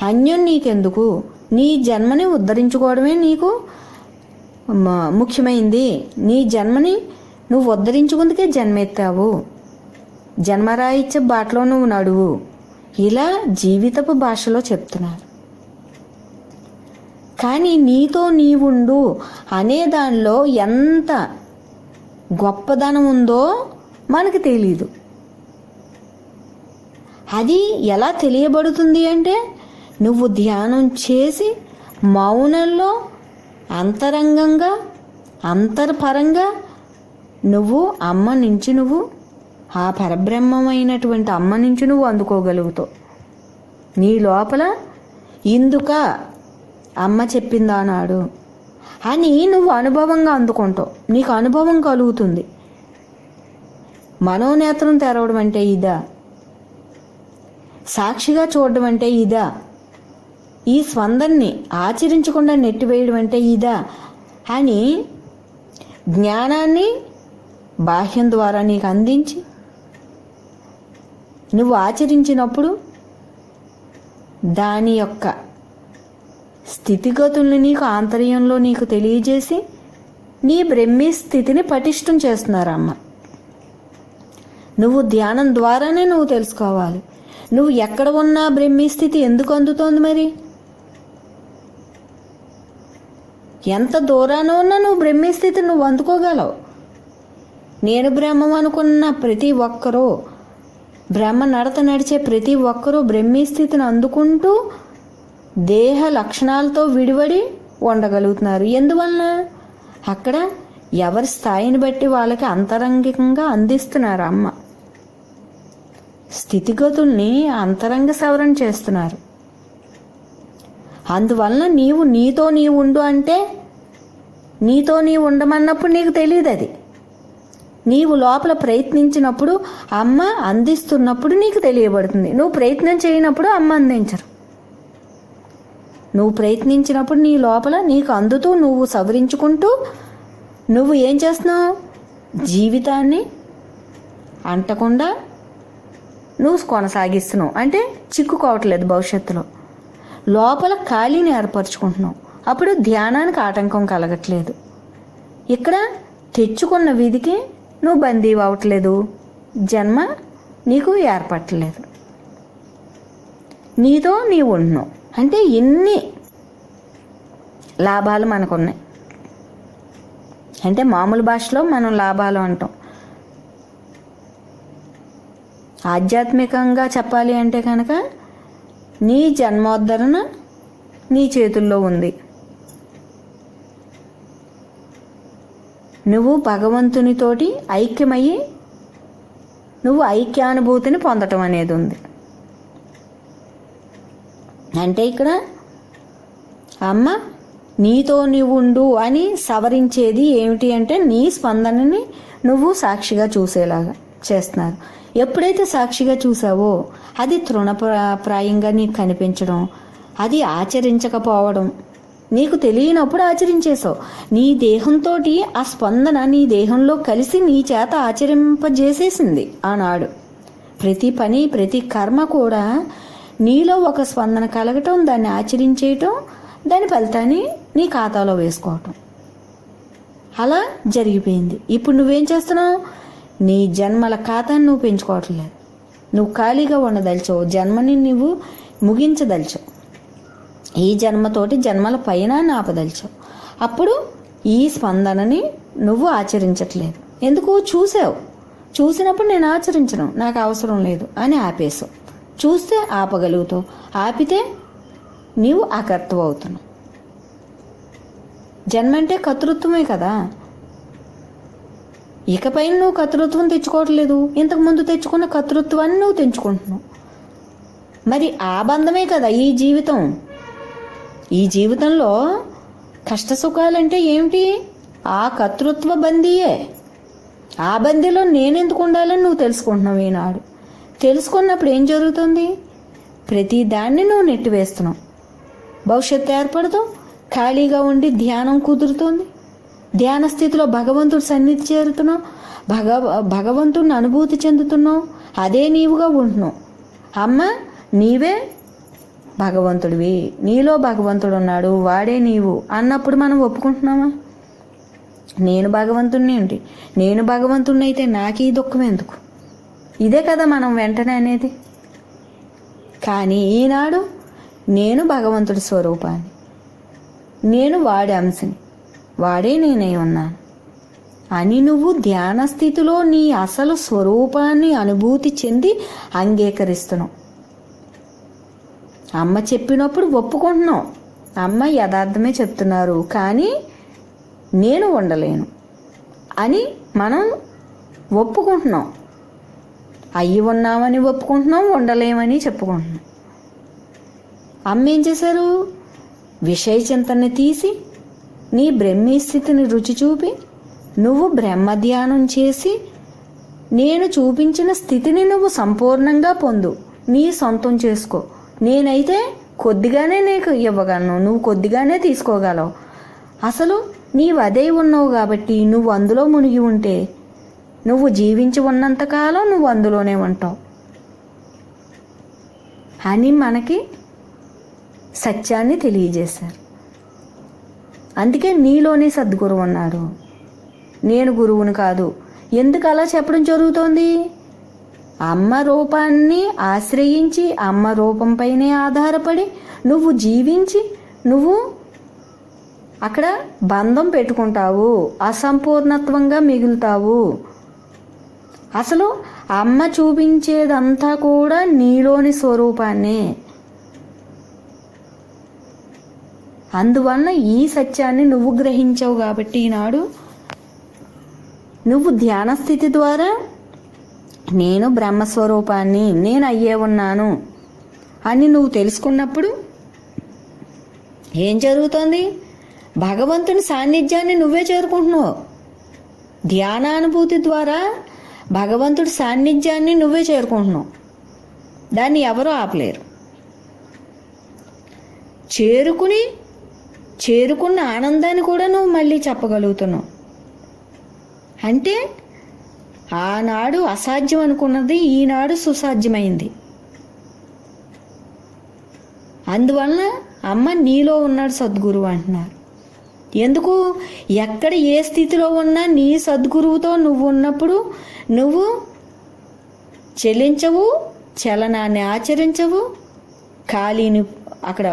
అన్యం నీకెందుకు? నీ జన్మని ఉద్ధరించుకోవడమే నీకు ముఖ్యమైంది. నీ జన్మని నువ్వు ఉద్ధరించుకుందుకే జన్మెత్తావు. జన్మరాయిచ్చే బాటలో నువ్వు నడువు. ఇలా జీవితపు భాషలో చెప్తున్నారు. కానీ నీతో నీవుండు అనే దానిలో ఎంత గొప్పదనం ఉందో మనకు తెలీదు. అది ఎలా తెలియబడుతుంది అంటే నువ్వు ధ్యానం చేసి మౌనంలో అంతరంగంగా అంతర్పరంగా నువ్వు అమ్మ నుంచి నువ్వు ఆ పరబ్రహ్మమైనటువంటి అమ్మ నుంచి నువ్వు అందుకోగలుగుతావు. నీ లోపల ఇందుక అమ్మ చెప్పిందా నాడు అని నువ్వు అనుభవంగా అందుకుంటావు. నీకు అనుభవం కలుగుతుంది. మనోనేత్రం తెరవడం అంటే ఇదా, సాక్షిగా చూడడం అంటే ఇదా, ఈ స్పందనని ఆచరించకుండా నెట్టివేయడం అంటే ఇదా అని జ్ఞానాన్ని బాహ్యం ద్వారా నీకు అందించి నువ్వు ఆచరించినప్పుడు దాని యొక్క స్థితిగతుల్ని నీకు ఆంతర్యంలో నీకు తెలియజేసి నీ బ్రహ్మీ స్థితిని పటిష్టం చేస్తున్నారమ్మ. నువ్వు ధ్యానం ద్వారానే నువ్వు తెలుసుకోవాలి. నువ్వు ఎక్కడ ఉన్నా బ్రహ్మీ స్థితి ఎందుకు అందుతోంది? మరి ఎంత దూరాన ఉన్నా నువ్వు బ్రహ్మీ స్థితి నువ్వు అందుకోగలవు. నేను బ్రహ్మం అనుకున్న ప్రతి ఒక్కరూ, బ్రహ్మ నడత నడిచే ప్రతి ఒక్కరూ బ్రహ్మీ స్థితిని అందుకుంటూ దేహ లక్షణాలతో విడివడి ఉండగలుగుతున్నారు. ఎందువలన? అక్కడ ఎవరి స్థాయిని బట్టి వాళ్ళకి అంతరంగికంగా అందిస్తున్నారు అమ్మ. స్థితిగతుల్ని అంతరంగ సవరణ చేస్తున్నారు. అందువలన నీవు నీతో నీవు ఉండు అంటే నీతో నీవు ఉండమన్నప్పుడు నీకు తెలియదు. అది నీవు లోపల ప్రయత్నించినప్పుడు అమ్మ అందిస్తున్నప్పుడు నీకు తెలియబడుతుంది. నువ్వు ప్రయత్నం చేయనప్పుడు అమ్మ అందించరు. నువ్వు ప్రయత్నించినప్పుడు నీ లోపల నీకు అందుతూ నువ్వు సవరించుకుంటూ నువ్వు ఏం చేస్తున్నావు? జీవితాన్ని అంటకుండా నువ్వు కొనసాగిస్తున్నావు. అంటే చిక్కుకోవట్లేదు. భవిష్యత్తులో లోపల ఖాళీని ఏర్పరచుకుంటున్నావు. అప్పుడు ధ్యానానికి ఆటంకం కలగట్లేదు. ఇక్కడ తెచ్చుకున్న విధికి నువ్వు బందీ అవ్వట్లేదు. జన్మ నీకు ఏర్పడలేదు. నీతో నీవు ఉంటున్నావు. అంటే ఎన్ని లాభాలు మనకున్నాయి అంటే మామూలు భాషలో మనం లాభాలు అంటాం. ఆధ్యాత్మికంగా చెప్పాలి అంటే కనుక నీ జన్మోద్ధరణ నీ చేతుల్లో ఉంది. నువ్వు భగవంతునితోటి ఐక్యమయ్యి నువ్వు ఐక్యానుభూతిని పొందటం అనేది ఉంది. అంటే ఇక్కడ అమ్మ నీతో నీవు ఉండు అని సవరించేది ఏమిటి అంటే నీ స్పందనని నువ్వు సాక్షిగా చూసేలాగా చేస్తున్నారు. ఎప్పుడైతే సాక్షిగా చూసావో అది తృణప్రాయంగా నీకు కనిపించడం, అది ఆచరించకపోవడం, నీకు తెలియనప్పుడు ఆచరించేసావు. నీ దేహంతో ఆ స్పందన నీ దేహంలో కలిసి నీ చేత ఆచరింపజేసేసింది ఆనాడు. ప్రతి పని ప్రతి కర్మ కూడా నీలో ఒక స్పందన కలగటం, దాన్ని ఆచరించేయటం, దాని ఫలితాన్ని నీ ఖాతాలో వేసుకోవటం అలా జరిగిపోయింది. ఇప్పుడు నువ్వేం చేస్తున్నావు? నీ జన్మల ఖాతాను నువ్వు పెంచుకోవట్లేదు. నువ్వు ఖాళీగా ఉండదలిచావు. జన్మని నువ్వు ముగించదలిచావు. ఈ జన్మతోటి జన్మల పైన నాపదలిచావు. అప్పుడు ఈ స్పందనని నువ్వు ఆచరించట్లేదు. ఎందుకు? చూసావు. చూసినప్పుడు నేను ఆచరించను, నాకు అవసరం లేదు అని ఆపేసావు. చూస్తే ఆపగలుగుతావు. ఆపితే నీవు అకర్తవు అవుతున్నావు. జన్మ అంటే కర్తృత్వమే కదా. ఇకపై నువ్వు కర్తృత్వం తెచ్చుకోవట్లేదు. ఇంతకుముందు తెచ్చుకున్న కర్తృత్వాన్ని నువ్వు తెంచుకుంటున్నావు. మరి ఆ బంధమే కదా ఈ జీవితం. ఈ జీవితంలో కష్ట సుఖాలంటే ఏమిటి? ఆ కర్తృత్వ బందీయే. ఆ బందీలో నేనెందుకు ఉండాలని నువ్వు తెలుసుకుంటున్నావు ఈనాడు. తెలుసుకున్నప్పుడు ఏం జరుగుతుంది? ప్రతి దాన్ని నువ్వు నెట్టివేస్తున్నావు. భవిష్యత్తు ఏర్పడదు. ఖాళీగా ఉండి ధ్యానం కుదురుతుంది. ధ్యాన స్థితిలో భగవంతుడి సన్నిధి చేరుతున్నావు. భగవంతుడిని అనుభూతి చెందుతున్నావు. అదే నీవుగా ఉంటున్నావు. అమ్మ నీవే భగవంతుడివి, నీలో భగవంతుడు ఉన్నాడు, వాడే నీవు అన్నప్పుడు మనం ఒప్పుకుంటున్నామా? నేను భగవంతుడిని ఏంటి? నేను భగవంతుడిని అయితే నాకు ఈ దుఃఖం ఎందుకు? ఇదే కదా మనం వెంటనే అనేది. కానీ ఈనాడు నేను భగవంతుడి స్వరూపాన్ని, నేను వాడి అంశని, వాడే నేనై ఉన్నాను అని నువ్వు ధ్యాన స్థితిలో నీ అసలు స్వరూపాన్ని అనుభూతి చెంది అంగీకరిస్తున్నావు. అమ్మ చెప్పినప్పుడు ఒప్పుకుంటున్నావు, అమ్మ యథార్థమే చెప్తున్నారు, కానీ నేను ఉండలేను అని మనం ఒప్పుకుంటున్నాం. అయ్యి ఉన్నామని ఒప్పుకుంటున్నాం, ఉండలేమని చెప్పుకుంటున్నాం. అమ్మ ఏం చేశారు? విషయ చింతనని తీసి నీ బ్రహ్మీ స్థితిని రుచి చూపి నువ్వు బ్రహ్మ ధ్యానం చేసి నేను చూపించిన స్థితిని నువ్వు సంపూర్ణంగా పొందు, నీ సొంతం చేసుకో. నేనైతే కొద్దిగానే నీకు ఇవ్వగలను, నువ్వు కొద్దిగానే తీసుకోగలవు. అసలు నీవు అదే ఉన్నావు కాబట్టి నువ్వు అందులో మునిగి ఉంటే నువ్వు జీవించి ఉన్నంతకాలం నువ్వు అందులోనే ఉంటావు అని మనకి సత్యాన్ని తెలియజేశారు. అందుకే నీలోనే సద్గురువు ఉన్నాడు, నేను గురువుని కాదు. ఎందుకు అలా చెప్పడం జరుగుతోంది? అమ్మ రూపాన్ని ఆశ్రయించి అమ్మ రూపంపైనే ఆధారపడి నువ్వు జీవించి నువ్వు అక్కడ బంధం పెట్టుకుంటావు, అసంపూర్ణత్వంగా మిగులుతావు. అసలు అమ్మ చూపించేదంతా కూడా నీలోని స్వరూపాన్నే. అందువలన ఈ సత్యాన్ని నువ్వు గ్రహించావు కాబట్టి ఈనాడు నువ్వు ధ్యాన స్థితి ద్వారా నేను బ్రహ్మస్వరూపాన్ని, నేను అయ్యే ఉన్నాను అని నువ్వు తెలుసుకున్నప్పుడు ఏం జరుగుతుంది? భగవంతుని సాన్నిధ్యాన్ని నువ్వే చేరుకుంటున్నావు. ధ్యానానుభూతి ద్వారా భగవంతుడి సాన్నిధ్యాన్ని నువ్వే చేరుకుంటున్నావు. దాన్ని ఎవరూ ఆపలేరు. చేరుకున్న ఆనందాన్ని కూడా నువ్వు మళ్ళీ చెప్పగలుగుతున్నావు. అంటే ఆనాడు అసాధ్యం అనుకున్నది ఈనాడు సుసాధ్యమైంది. అందువలన అమ్మ నీలో ఉన్నాడు సద్గురువు అంటున్నారు. ఎందుకు? ఎక్కడ ఏ స్థితిలో ఉన్నా నీ సద్గురువుతో నువ్వు ఉన్నప్పుడు నువ్వు చెలించవు, చలనాన్ని ఆచరించవు, ఖాళీని అక్కడ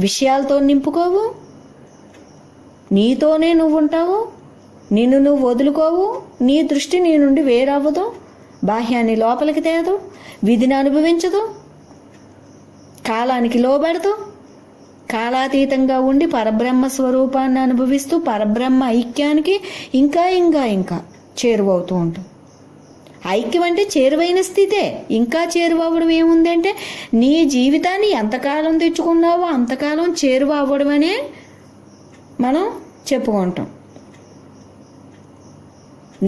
విషయాలతో నింపుకోవు, నీతోనే నువ్వు ఉంటావు, నిన్ను నువ్వు వదులుకోవు, నీ దృష్టి నీ నుండి వేరవ్వదు, బాహ్యాన్ని లోపలికి తేదు, విధిని అనుభవించదు, కాలానికి లోబడదు, కాలాతీతంగా ఉండి పరబ్రహ్మ స్వరూపాన్ని అనుభవిస్తూ పరబ్రహ్మ ఐక్యానికి ఇంకా ఇంకా ఇంకా చేరువవుతూ ఉంటుంది. ఐక్యం అంటే చేరువైన స్థితే. ఇంకా చేరువవ్వడం ఏముంది అంటే నీ జీవితాన్ని ఎంతకాలం తెచ్చుకున్నావో అంతకాలం చేరువ అవ్వడం అనే మనం చెప్పుకుంటాం.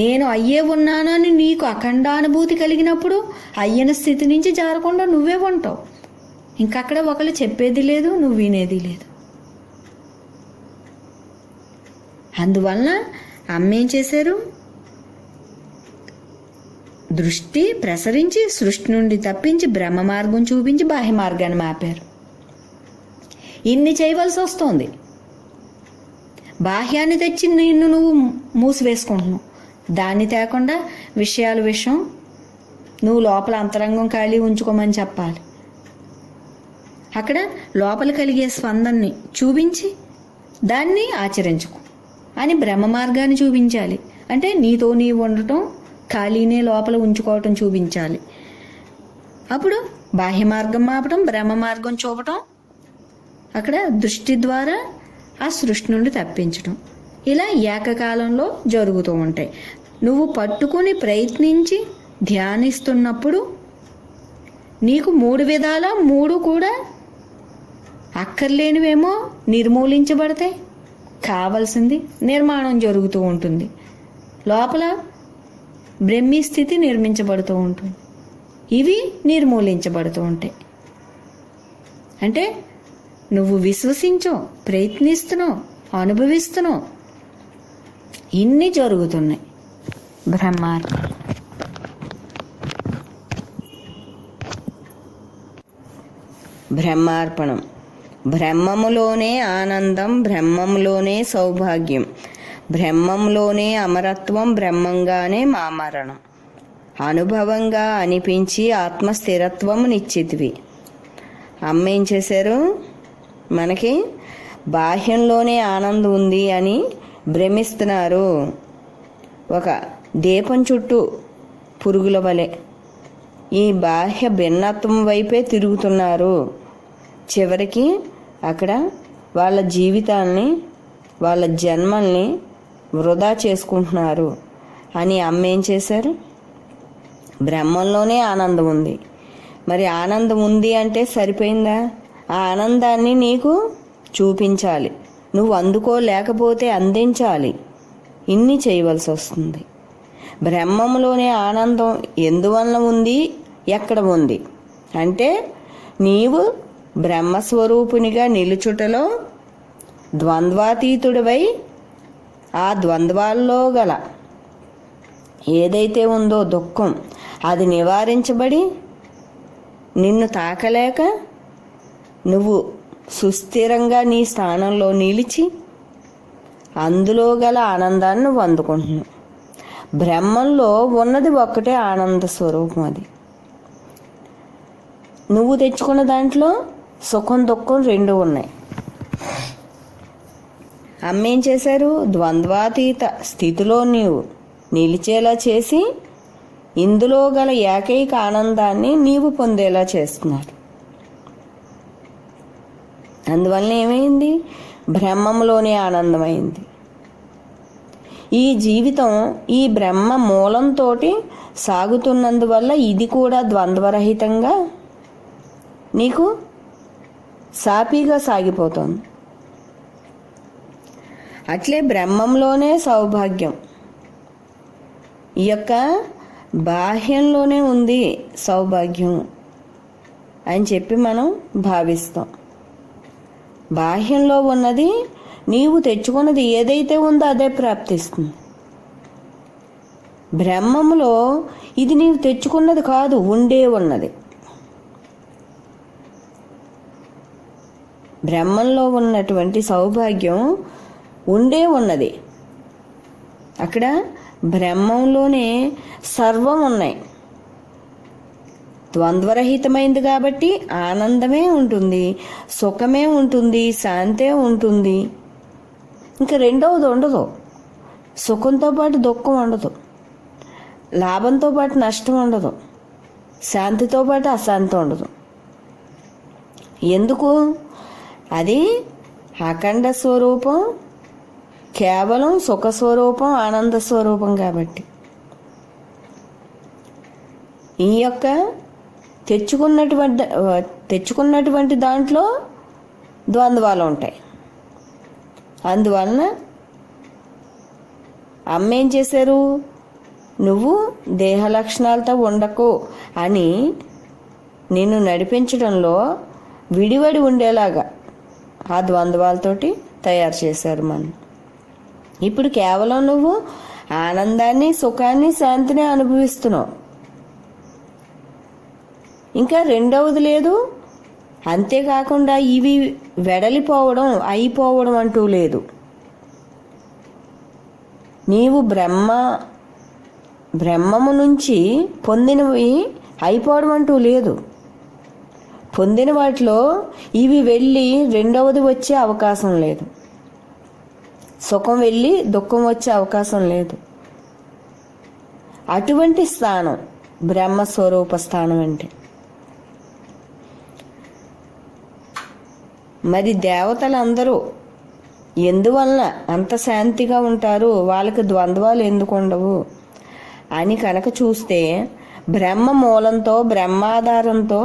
నేను అయ్యే ఉన్నాను అని నీకు అఖండానుభూతి కలిగినప్పుడు అయ్యన స్థితి నుంచి జారకుండా నువ్వే ఉంటావు. ఇంకక్కడ ఒకళ్ళు చెప్పేది లేదు, నువ్వు వినేది లేదు. అందువలన అమ్మ ఏం చేశారు? దృష్టి ప్రసరించి సృష్టి నుండి తప్పించి బ్రహ్మ మార్గం చూపించి బాహ్య మార్గాన్ని మాపారు. ఇన్ని చేయవలసి వస్తుంది. బాహ్యాన్ని తెచ్చి నిన్ను నువ్వు మూసివేసుకుంటున్నావు. దాన్ని తేకుండా విషయం నువ్వు లోపల అంతరంగం ఖాళీ ఉంచుకోమని చెప్పాలి. అక్కడ లోపల కలిగే స్పందనని చూపించి దాన్ని ఆచరించుకో అని బ్రహ్మ మార్గాన్ని చూపించాలి. అంటే నీతో నీవు ఉండటం, ఖాళీనే లోపల ఉంచుకోవటం చూపించాలి. అప్పుడు బాహ్య మార్గం మాపటం, బ్రహ్మ మార్గం చూపటం, అక్కడ దృష్టి ద్వారా ఆ సృష్టి నుండి తప్పించటం, ఇలా ఏకకాలంలో జరుగుతూ ఉంటాయి. నువ్వు పట్టుకుని ప్రయత్నించి ధ్యానిస్తున్నప్పుడు నీకు 3 విధాల 3 కూడా అక్కర్లేనివేమో నిర్మూలించబడతాయి, కావలసింది నిర్మాణం జరుగుతూ ఉంటుంది. లోపల బ్రహ్మీ స్థితి నిర్మించబడుతూ ఉంటుంది. ఇవి నిర్మూలించబడుతూ ఉంటాయి. అంటే నువ్వు విశ్వసించవు, ప్రయత్నిస్తున్నావు, అనుభవిస్తున్నావు, ఇన్ని జరుగుతున్నాయి. బ్రహ్మార్పణం. బ్రహ్మములోనే ఆనందం, బ్రహ్మంలోనే సౌభాగ్యం, బ్రహ్మంలోనే అమరత్వం, బ్రహ్మంగానే మా మరణం. అనుభవంగా అనిపించి ఆత్మస్థిరత్వము నిశ్చితివి. అమ్మ ఏం చేశారు? మనకి బాహ్యంలోనే ఆనందం ఉంది అని భ్రమిస్తున్నారు. ఒక దీపం చుట్టూ పురుగుల వలె ఈ బాహ్య భిన్నత్వం వైపే తిరుగుతున్నారు. చివరికి అక్కడ వాళ్ళ జీవితాల్ని, వాళ్ళ జన్మల్ని వృధా చేసుకుంటున్నారు అని అమ్మ ఏం చేశారు? బ్రహ్మంలోనే ఆనందం ఉంది. మరి ఆనందం ఉంది అంటే సరిపోయిందా? ఆ ఆనందాన్ని నీకు చూపించాలి, నువ్వు అందుకోలేకపోతే అందించాలి. ఇన్ని చేయవలసి వస్తుంది. బ్రహ్మంలోనే ఆనందం ఎందువల్ల ఉంది, ఎక్కడ ఉంది అంటే నీవు బ్రహ్మస్వరూపునిగా నిలుచుటలో ద్వంద్వాతీతుడివై ఆ ద్వంద్వాల్లో గల ఏదైతే ఉందో దుఃఖం అది నివారించబడి నిన్ను తాకలేక నువ్వు సుస్థిరంగా నీ స్థానంలో నిలిచి అందులో గల ఆనందాన్ని నువ్వు అందుకుంటున్నావు. బ్రహ్మంలో ఉన్నది ఒక్కటే ఆనంద స్వరూపం. అది నువ్వు తెచ్చుకున్న దాంట్లో సుఖం దుఃఖం రెండు ఉన్నాయి. అమ్మ ఏం చేశారు? ద్వంద్వాతీత స్థితిలో నీవు నిలిచేలా చేసి ఇందులో గల ఏకైక ఆనందాన్ని నీవు పొందేలా చేస్తున్నారు. అందువల్ల ఏమైంది? బ్రహ్మంలోనే ఆనందమైంది. ఈ జీవితం ఈ బ్రహ్మ మూలంతో సాగుతున్నందువల్ల ఇది కూడా ద్వంద్వరహితంగా నీకు సాఫీగా సాగిపోతుంది. అట్లే బ్రహ్మంలోనే సౌభాగ్యం. ఈ యొక్క బాహ్యంలోనే ఉంది సౌభాగ్యం అని చెప్పి మనం భావిస్తాం. బాహ్యంలో ఉన్నది నీవు తెచ్చుకున్నది ఏదైతే ఉందో అదే ప్రాప్తిస్తుంది. బ్రహ్మములో ఇది నీవు తెచ్చుకున్నది కాదు, ఉండే ఉన్నది. బ్రహ్మంలో ఉన్నటువంటి సౌభాగ్యం ఉండే ఉన్నది. అక్కడ బ్రహ్మంలోనే సర్వం ఉన్నాయి. ద్వంద్వరహితమైంది కాబట్టి ఆనందమే ఉంటుంది, సుఖమే ఉంటుంది, శాంతే ఉంటుంది. ఇంకా రెండవది ఉండదు. సుఖంతో పాటు దుఃఖం ఉండదు, లాభంతో పాటు నష్టం ఉండదు, శాంతితో పాటు అశాంతి ఉండదు. ఎందుకు? అది అఖండ స్వరూపం, కేవలం సుఖ స్వరూపం, ఆనంద స్వరూపం. కాబట్టి ఈ యొక్క తెచ్చుకున్నటువంటి దాంట్లో ద్వంద్వాలు ఉంటాయి. అందువలన అమ్మ ఏం చేశారు? నువ్వు దేహ లక్షణాలతో ఉండకు అని నిన్ను నడిపించడంలో విడివడి ఉండేలాగా ఆ ద్వంద్వాలతోటి తయారు చేశారు మనం. ఇప్పుడు కేవలం నువ్వు ఆనందాన్ని, సుఖాన్ని, శాంతిని అనుభవిస్తున్నావు. ఇంకా రెండవది లేదు. అంతేకాకుండా ఇవి వెడలిపోవడం, అయిపోవడం అంటూ లేదు. నీవు బ్రహ్మము నుంచి పొందినవి అయిపోవడం అంటూ లేదు. పొందిన వాటిలో ఇవి వెళ్ళి రెండవది వచ్చే అవకాశం లేదు. సుఖం వెళ్ళి దుఃఖం వచ్చే అవకాశం లేదు. అటువంటి స్థానం బ్రహ్మస్వరూప స్థానం అంటే. మరి దేవతలందరూ ఎందువలన అంత శాంతిగా ఉంటారు, వాళ్ళకి ద్వంద్వాలు ఎందుకు ఉండవు అని కనుక చూస్తే బ్రహ్మ మూలంతో, బ్రహ్మాధారంతో,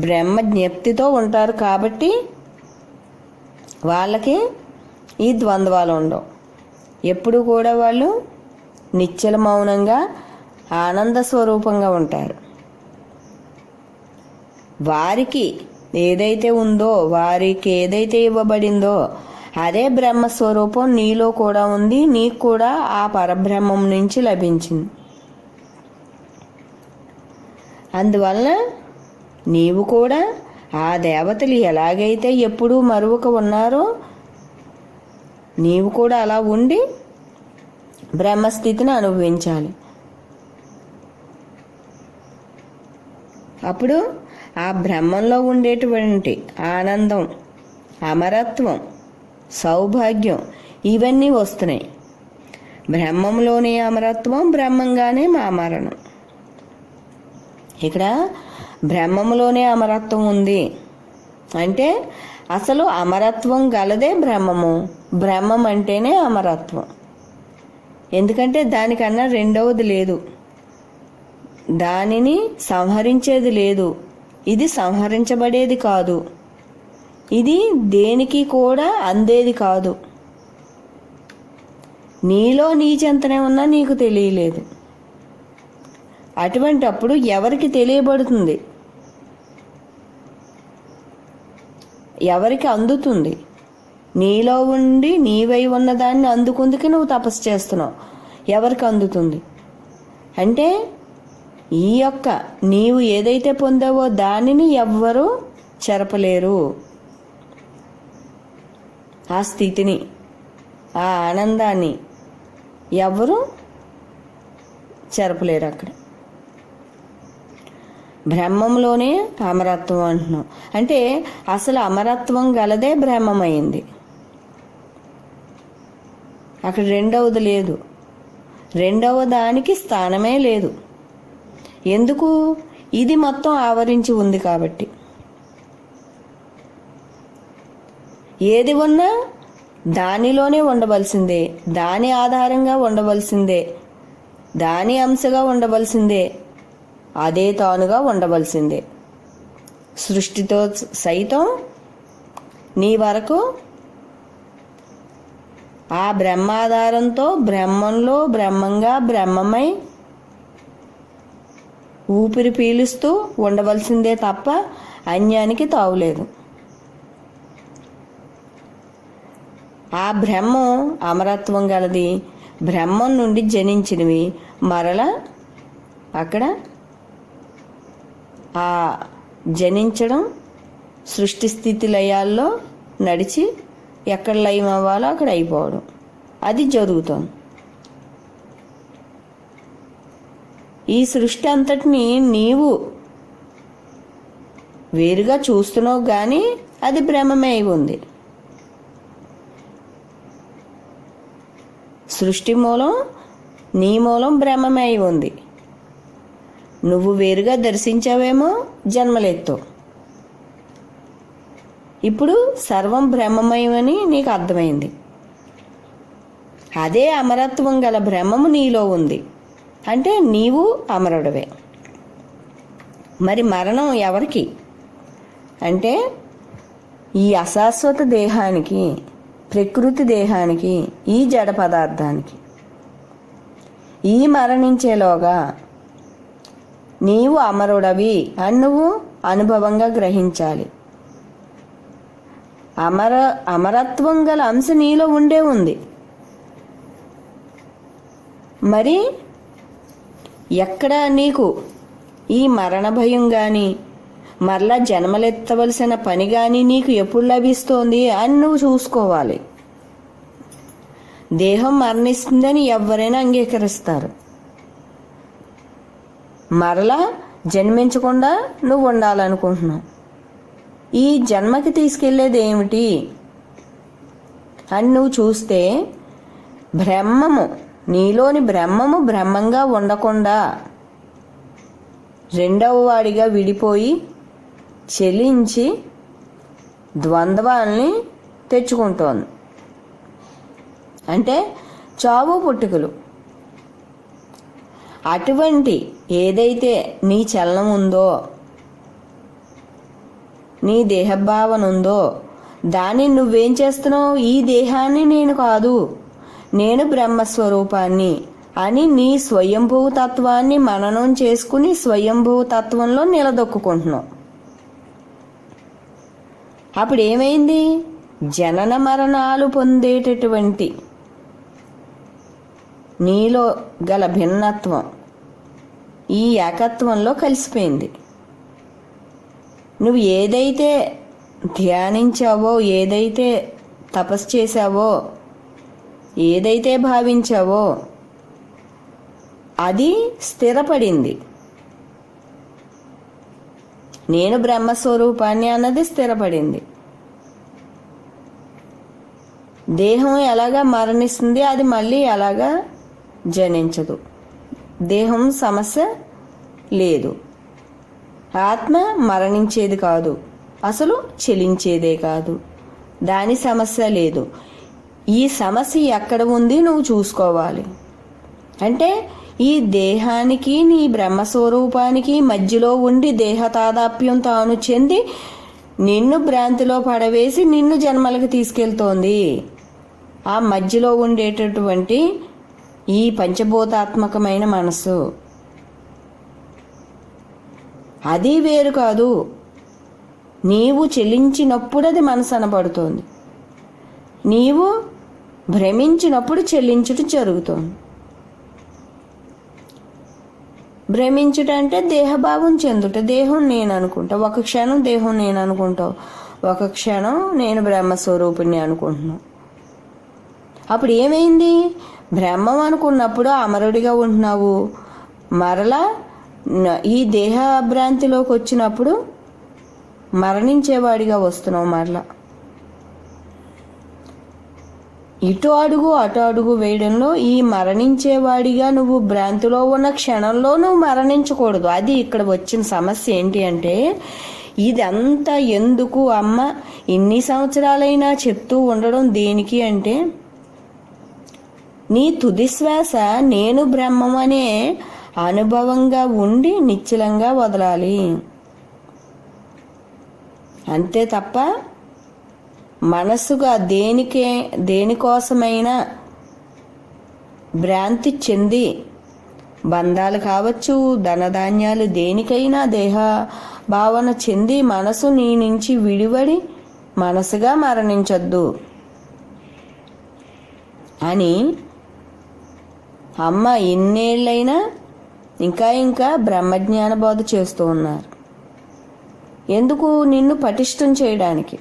బ్రహ్మ జ్ఞప్తితో ఉంటారు. కాబట్టి వాళ్ళకి ఈ ద్వంద్వాలు ఉండవు. ఎప్పుడు కూడా వాళ్ళు నిశ్చల మౌనంగా ఆనంద స్వరూపంగా ఉంటారు. వారికి ఏదైతే ఉందో, వారికి ఏదైతే ఇవ్వబడిందో అదే బ్రహ్మస్వరూపం నీలో కూడా ఉంది. నీకు కూడా ఆ పరబ్రహ్మం నుంచి లభించింది. అందువలన నీవు కూడా ఆ దేవతలు ఎలాగైతే ఎప్పుడూ మరువక ఉన్నారో నీవు కూడా అలా ఉండి బ్రహ్మస్థితిని అనుభవించాలి. అప్పుడు ఆ బ్రహ్మంలో ఉండేటువంటి ఆనందం, అమరత్వం, సౌభాగ్యం ఇవన్నీ వస్తున్నాయి. బ్రహ్మంలోనే అమరత్వం, బ్రహ్మంగానే మా మరణం. ఇక్కడ బ్రహ్మములోనే అమరత్వం ఉంది అంటే అసలు అమరత్వం గలదే బ్రహ్మము. బ్రహ్మం అంటేనే అమరత్వం. ఎందుకంటే దానికన్నా రెండవది లేదు, దానిని సంహరించేది లేదు, ఇది సంహరించబడేది కాదు, ఇది దేనికి కూడా అందేది కాదు. నీలో నీ చెంతనే ఉన్నా నీకు తెలియలేదు. అటువంటి అప్పుడు ఎవరికి తెలియబడుతుంది, ఎవరికి అందుతుంది? నీలో ఉండి నీవై ఉన్నదాన్ని అందుకుందుకు నువ్వు తపస్సు చేస్తున్నావు. ఎవరికి అందుతుంది అంటే ఈ యొక్క నీవు ఏదైతే పొందావో దానిని ఎవ్వరూ చెరపలేరు. ఆ స్థితిని, ఆ ఆనందాన్ని ఎవ్వరూ చెరపలేరు. అక్కడ బ్రహ్మంలోనే అమరత్వం అంటున్నాం అంటే అసలు అమరత్వం గలదే బ్రహ్మమైంది. అక్కడ రెండవది లేదు, రెండవ దానికి స్థానమే లేదు. ఎందుకు? ఇది మొత్తం ఆవరించి ఉంది కాబట్టి. ఏది ఉన్నా దానిలోనే ఉండవలసిందే, దాని ఆధారంగా ఉండవలసిందే, దాని అంశగా ఉండవలసిందే, అదే తానుగా ఉండవలసిందే. సృష్టితో సైతం నీ వరకు ఆ బ్రహ్మాధారంతో బ్రహ్మంలో బ్రహ్మంగా బ్రహ్మమై ఊపిరి పీలుస్తూ ఉండవలసిందే తప్ప అన్యానికి తావులేదు. ఆ బ్రహ్మం అమరత్వం గలది. బ్రహ్మం నుండి జనించినవి మరలా అక్కడ ఆ జనించడం సృష్టి స్థితి లయాల్లో నడిచి ఎక్కడ లయం అవ్వాలో అక్కడ అయిపోవడం, అది జరుగుతుంది. ఈ సృష్టి అంతటిని నీవు వేరుగా చూస్తున్నావు కానీ అది బ్రహ్మమే అయి ఉంది. సృష్టి మూలం నీ మూలం బ్రహ్మమే అయి ఉంది. నువ్వు వేరుగా దర్శించావేమో జన్మలెత్తో. ఇప్పుడు సర్వం బ్రహ్మమయమని నీకు అర్థమైంది. అదే అమరత్వం గల బ్రహ్మము నీలో ఉంది అంటే నీవు అమరుడవే. మరి మరణం ఎవరికి అంటే ఈ అశాశ్వత దేహానికి, ప్రకృతి దేహానికి, ఈ జడ పదార్థానికి. ఈ మరణించేలోగా నీవు అమరుడవి అని నువ్వు అనుభవంగా గ్రహించాలి. అమరత్వం గల అంశ నీలో ఉండే ఉంది. మరి ఎక్కడ నీకు ఈ మరణ భయం కానీ మరలా జన్మలెత్తవలసిన పని కానీ నీకు ఎప్పుడు లభిస్తోంది అని నువ్వు చూసుకోవాలి. దేహం మరణిస్తుందని ఎవరైనా అంగీకరిస్తారు. మరలా జన్మించకుండా నువ్వు ఉండాలనుకుంటున్నావు. ఈ జన్మకి తీసుకెళ్లేది ఏమిటి అని నువ్వు చూస్తే బ్రహ్మము, నీలోని బ్రహ్మము బ్రహ్మంగా ఉండకుండా రెండవ వాడిగా విడిపోయి చెలించి ద్వంద్వాల్ని తెచ్చుకుంటోంది. అంటే చావు పుట్టుకలు. అటువంటి ఏదైతే నీ చలనం ఉందో, నీ దేహభావన ఉందో దాన్ని నువ్వేం చేస్తున్నావు? ఈ దేహాన్ని నేను కాదు, నేను బ్రహ్మస్వరూపాన్ని అని నీ స్వయంభూ తత్వాన్ని మననం చేసుకుని స్వయంభూ తత్వంలో నిలదొక్కుంటున్నావు. అప్పుడు ఏమైంది? జనన మరణాలు పొందేటటువంటి నీలో గల భిన్నత్వం ఈ ఏకత్వంలో కలిసిపోయింది. నువ్వు ఏదైతే ధ్యానించావో, ఏదైతే తపస్సు చేశావో, ఏదైతే భావించావో అది స్థిరపడింది. నేను బ్రహ్మస్వరూపాన్ని అన్నది స్థిరపడింది. దేహం ఎలాగా మరణిస్తుంది, అది మళ్ళీ ఎలాగా జనించదు. దేహం సమస్య లేదు. ఆత్మ మరణించేది కాదు, అసలు చెలించేదే కాదు, దాని సమస్య లేదు. ఈ సమస్య ఎక్కడ ఉంది నువ్వు చూసుకోవాలి. అంటే ఈ దేహానికి నీ బ్రహ్మస్వరూపానికి మధ్యలో ఉండి దేహ తాదాప్యం తాను చెంది నిన్ను భ్రాంతిలో పడవేసి నిన్ను జన్మలకు తీసుకెళ్తోంది. ఆ మధ్యలో ఉండేటటువంటి ఈ పంచభూతాత్మకమైన మనస్సు, అది వేరు కాదు. నీవు చెల్లించినప్పుడు అది మనసు అనబడుతోంది, నీవు భ్రమించినప్పుడు చెల్లించుట జరుగుతోంది. భ్రమించుట అంటే దేహభావం చెందుట. దేహం నేను అనుకుంటా, ఒక క్షణం దేహం నేను అనుకుంటావు, ఒక క్షణం నేను బ్రహ్మస్వరూపిణి అనుకుంటున్నావు. అప్పుడు ఏమైంది? బ్రహ్మం అనుకున్నప్పుడు అమరుడిగా ఉంటున్నావు, మరలా ఈ దేహభ్రాంతిలోకి వచ్చినప్పుడు మరణించేవాడిగా వస్తున్నావు. మరలా ఇటు అడుగు అటు అడుగు వేయడంలో ఈ మరణించేవాడిగా నువ్వు భ్రాంతిలో ఉన్న క్షణంలో నువ్వు మరణించకూడదు. అది ఇక్కడ వచ్చిన సమస్య. ఏంటి అంటే ఇదంతా ఎందుకు అమ్మ ఇన్ని సంవత్సరాలైనా చెప్తూ ఉండడం దేనికి అంటే, నీ తుది శ్వాస నేను బ్రహ్మం అనే అనుభవంగా ఉండి నిశ్చలంగా వదలాలి. అంతే తప్ప మనసుగా దేనికోసమైనా భ్రాంతి చెంది బంధాలు కావచ్చు, ధనధాన్యాలు, దేనికైనా దేహ భావన చెంది మనసు నీ నుంచి విడివడి మనసుగా మరణించొద్దు అని అమ్మ ఇన్నేళ్ళైనా ఇంకా బ్రహ్మజ్ఞాన బోధ చేస్తూ ఉన్నారు. ఎందుకు? నిన్ను పటిష్టం చేయడానికి.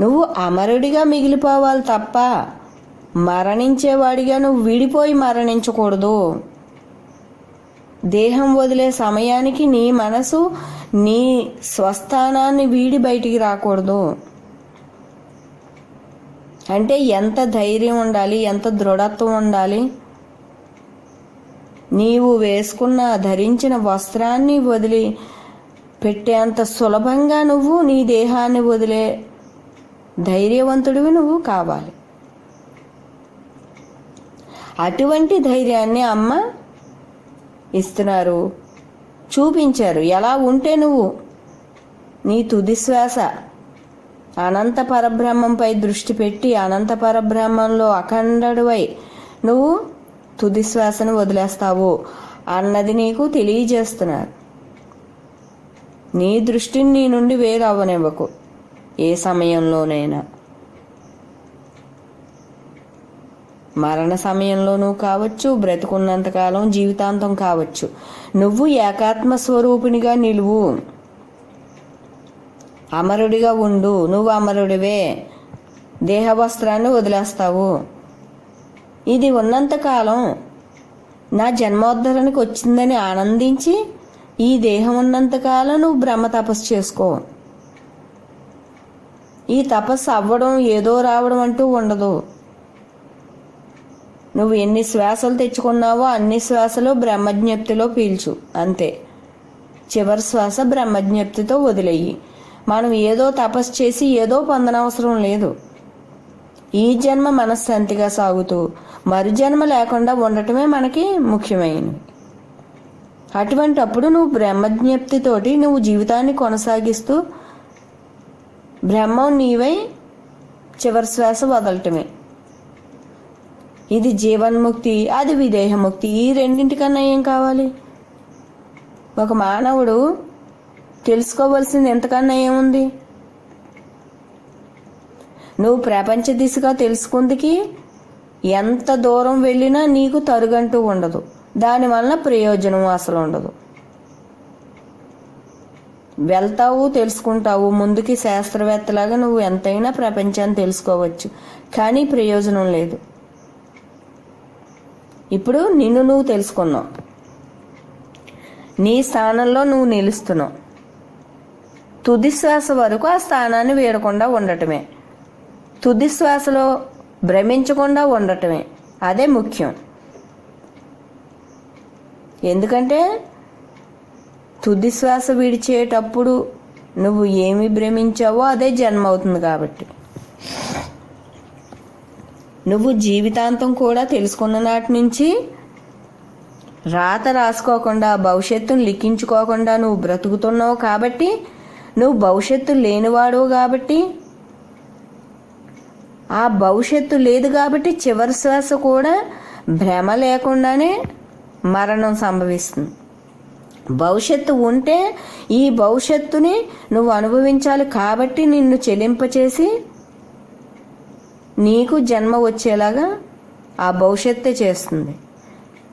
నువ్వు అమరుడిగా మిగిలిపోవాలి తప్ప మరణించేవాడిగా నువ్వు విడిపోయి మరణించకూడదు. దేహం వదిలే సమయానికి నీ మనసు నీ స్వస్థానాన్ని వీడి బయటికి రాకూడదు. అంటే ఎంత ధైర్యం ఉండాలి, ఎంత దృఢత్వం ఉండాలి. నీవు ధరించిన వస్త్రాన్ని వదిలి పెట్టేంత సులభంగా నువ్వు నీ దేహాన్ని వదిలే ధైర్యవంతుడివి నువ్వు కావాలి. అటువంటి ధైర్యాన్ని అమ్మ ఇస్తున్నారు, చూపించారు. ఎలా ఉంటే నువ్వు నీ తుది శ్వాస అనంత పరబ్రహ్మంపై దృష్టి పెట్టి అనంత పరబ్రహ్మంలో అఖండడువై నువ్వు తుది శ్వాసను వదిలేస్తావు అన్నది నీకు తెలియజేస్తున్నారు. నీ దృష్టిని నీ నుండి వేరు అవ్వనివ్వకు. ఏ సమయంలోనైనా, మరణ సమయంలోనూ కావచ్చు, బ్రతుకున్నంతకాలం జీవితాంతం కావచ్చు, నువ్వు ఏకాత్మ స్వరూపిణిగా నిలువు, అమరుడిగా ఉండు. నువ్వు అమరుడివే, దేహవస్త్రాన్ని వదిలేస్తావు. ఇది ఉన్నంతకాలం నా జన్మోద్ధరణకు వచ్చిందని ఆనందించి ఈ దేహం ఉన్నంతకాలం నువ్వు బ్రహ్మ తపస్సు చేసుకో. ఈ తపస్సు అవ్వడం ఏదో రావడం అంటూ ఉండదు. నువ్వు ఎన్ని శ్వాసలు తెచ్చుకున్నావో అన్ని శ్వాసలు బ్రహ్మజ్ఞప్తిలో పీల్చు, అంతే. చివరి శ్వాస బ్రహ్మజ్ఞప్తితో వదిలేయి. మనం ఏదో తపస్సు చేసి ఏదో పొందనవసరం లేదు. ఈ జన్మ మనశ్శాంతిగా సాగుతూ మరు జన్మ లేకుండా ఉండటమే మనకి ముఖ్యమైనది. అటువంటి అప్పుడు నువ్వు బ్రహ్మజ్ఞప్తితోటి నువ్వు జీవితాన్ని కొనసాగిస్తూ బ్రహ్మం నీవై చివరి శ్వాస వదలటమే. ఇది జీవన్ముక్తి, అది విదేహముక్తి. ఈ రెండింటికన్నా ఏం కావాలి? ఒక మానవుడు తెలుసుకోవలసింది ఎంతకన్నా ఏముంది? నువ్వు ప్రపంచ దిశగా తెలుసుకుందికి ఎంత దూరం వెళ్ళినా నీకు తరుగంటూ ఉండదు. దానివల్ల ప్రయోజనం అసలు ఉండదు. వెళ్తావు, తెలుసుకుంటావు, ముందుకి శాస్త్రవేత్తలాగా నువ్వు ఎంతైనా ప్రపంచాన్ని తెలుసుకోవచ్చు, కానీ ప్రయోజనం లేదు. ఇప్పుడు నిన్ను నువ్వు తెలుసుకున్నావు, నీ స్థానంలో నువ్వు నిలుస్తున్నావు. తుది శ్వాస వరకు ఆ స్థానాన్ని వీడకుండా ఉండటమే. తుది శ్వాసలో భ్రమించకుండా ఉండటమే, అదే ముఖ్యం. ఎందుకంటే తుది శ్వాస విడిచేటప్పుడు నువ్వు ఏమి భ్రమించావో అదే జన్మ అవుతుంది. కాబట్టి నువ్వు జీవితాంతం కూడా తెలుసుకున్న నాటి నుంచి రాత రాసుకోకుండా, భవిష్యత్తును లిఖించుకోకుండా నువ్వు బ్రతుకుతున్నావు. కాబట్టి నువ్వు భవిష్యత్తు లేనివాడు. కాబట్టి ఆ భవిష్యత్తు లేదు. కాబట్టి చివరి శ్వాస కూడా భ్రమ లేకుండానే మరణం సంభవిస్తుంది. భవిష్యత్తు ఉంటే ఈ భవిష్యత్తుని నువ్వు అనుభవించాలి. కాబట్టి నిన్ను చెలింపచేసి నీకు జన్మ వచ్చేలాగా ఆ భవిష్యత్తే చేస్తుంది.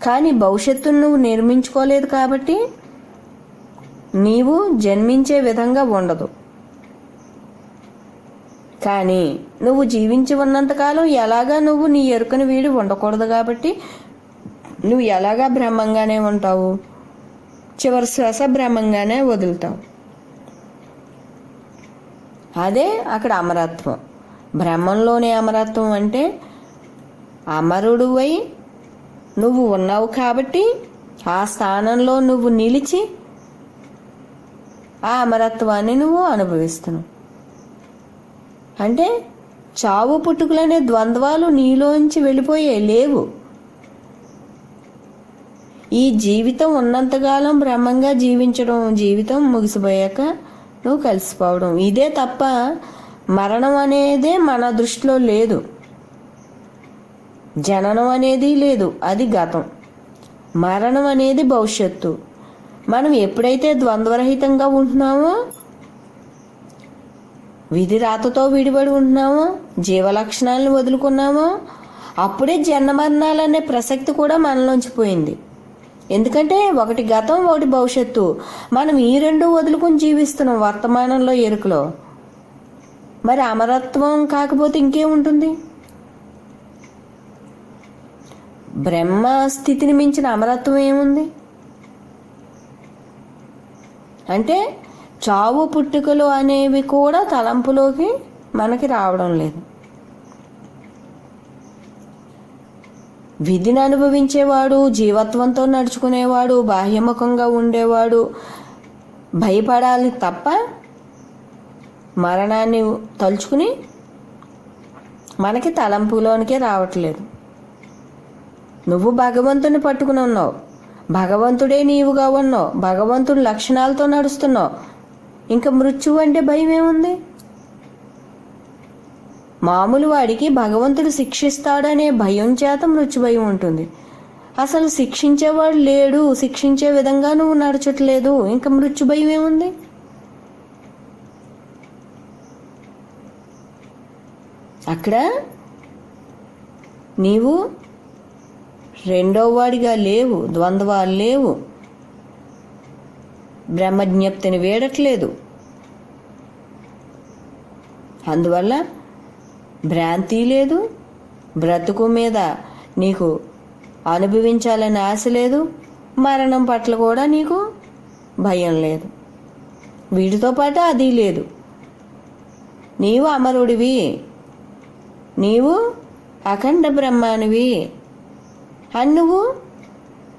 కానీ భవిష్యత్తును నువ్వు నిర్మించుకోలేదు కాబట్టి నీవు జన్మించే విధంగా ఉండదు. కానీ నువ్వు జీవించి ఉన్నంతకాలం ఎలాగా నువ్వు నీ ఎరుకని వీడి ఉండకూడదు. కాబట్టి నువ్వు ఎలాగా బ్రహ్మంగానే ఉంటావు, చివరి శ్వాస బ్రహ్మంగానే వదులుతావు. అదే అక్కడ అమరత్వం. బ్రహ్మంలోనే అమరత్వం అంటే అమరుడువై నువ్వు ఉన్నావు. కాబట్టి ఆ స్థానంలో నువ్వు నిలిచి ఆ అమరత్వాన్ని నువ్వు అనుభవిస్తున్నావు. అంటే చావు పుట్టుకలనే ద్వంద్వాలు నీలోంచి వెళ్ళిపోయే లేవు. ఈ జీవితం ఉన్నంతకాలం బ్రహ్మంగా జీవించడం, జీవితం ముగిసిపోయాక నువ్వు కలిసిపోవడం, ఇదే తప్ప మరణం అనేదే మన దృష్టిలో లేదు. జననం అనేది లేదు, అది గతం. మరణం అనేది భవిష్యత్తు. మనం ఎప్పుడైతే ద్వంద్వరహితంగా ఉంటున్నామో, విధి రాతతో విడిపడి ఉంటున్నామో, జీవలక్షణాలను వదులుకున్నామో, అప్పుడే జన్మమరణాలనే ప్రసక్తి కూడా మనలోంచి పోయింది. ఎందుకంటే ఒకటి గతం, ఒకటి భవిష్యత్తు. మనం ఈ రెండు వదులుకొని జీవిస్తున్నాం వర్తమానంలో, ఎరుకలో. మరి అమరత్వం కాకపోతే ఇంకేముంటుంది? బ్రహ్మ స్థితిని మించిన అమరత్వం ఏముంది? అంటే చావు పుట్టుకలు అనేవి కూడా తలంపులోకి మనకి రావడం లేదు. విధిని అనుభవించేవాడు, జీవత్వంతో నడుచుకునేవాడు, బాహ్యముఖంగా ఉండేవాడు భయపడాలి తప్ప మరణాన్ని తలుచుకుని మనకి తలంపులోనికే రావట్లేదు. నువ్వు భగవంతుని పట్టుకుని ఉన్నావు, భగవంతుడే నీవుగా ఉన్నావు, భగవంతుడి లక్షణాలతో నడుస్తున్నావు. ఇంకా మృత్యువు అంటే భయం ఏముంది? మామూలు వాడికి భగవంతుడు శిక్షిస్తాడనే భయం చేత మృత్యు భయం ఉంటుంది. అసలు శిక్షించేవాడు లేడు, శిక్షించే విధంగా నువ్వు నడచట్లేదు, ఇంకా మృత్యు భయం ఏముంది? అక్కడ నీవు రెండో వాడిగా లేవు, ద్వంద్వాలు లేవు, బ్రహ్మజ్ఞప్తిని వేడట్లేదు. అందువల్ల భ్రాంతి లేదు, బ్రతుకు మీద నీకు అనుభవించాలని ఆశ లేదు, మరణం పట్ల కూడా నీకు భయం లేదు. వీటితో పాటు అది లేదు. నీవు అమరుడివి, నీవు అఖండ బ్రహ్మానివి అని నువ్వు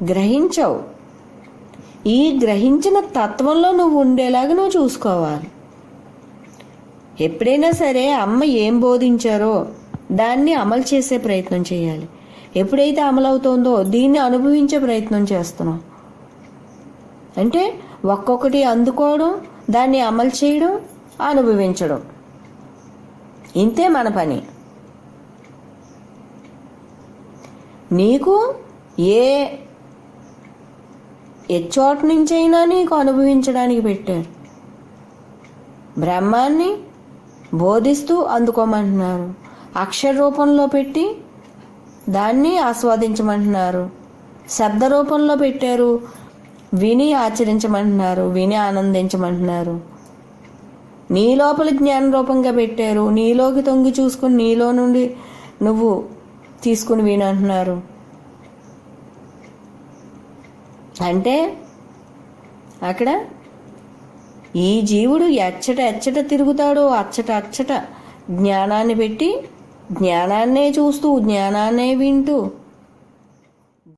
గ్రహించవు. ఈ గ్రహించిన తత్వంలో నువ్వు ఉండేలాగా నువ్వు చూసుకోవాలి. ఎప్పుడైనా సరే అమ్మ ఏం బోధించారో దాన్ని అమలు చేసే ప్రయత్నం చేయాలి. ఎప్పుడైతే అమలవుతుందో దీన్ని అనుభవించే ప్రయత్నం చేస్తున్నాం. అంటే ఒక్కొక్కటి అందుకోవడం, దాన్ని అమలు చేయడం, అనుభవించడం, ఇంతే మన పని. నీకు ఏ చోట నుంచైనా నీకు అనుభవించడానికి పెట్టారు. బ్రహ్మాన్ని బోధిస్తూ అందుకోమంటున్నారు, అక్షర రూపంలో పెట్టి దాన్ని ఆస్వాదించమంటున్నారు, శబ్ద రూపంలో పెట్టారు, విని ఆచరించమంటున్నారు, విని ఆనందించమంటున్నారు. నీ లోపల జ్ఞాన రూపంగా పెట్టారు, నీలోకి తొంగి చూసుకుని నీలో నుండి నువ్వు తీసుకుని వినంటున్నారు. అంటే అక్కడ ఈ జీవుడు ఎచ్చట తిరుగుతాడో, అచ్చట జ్ఞానాన్ని పెట్టి జ్ఞానాన్నే చూస్తూ జ్ఞానాన్నే వింటూ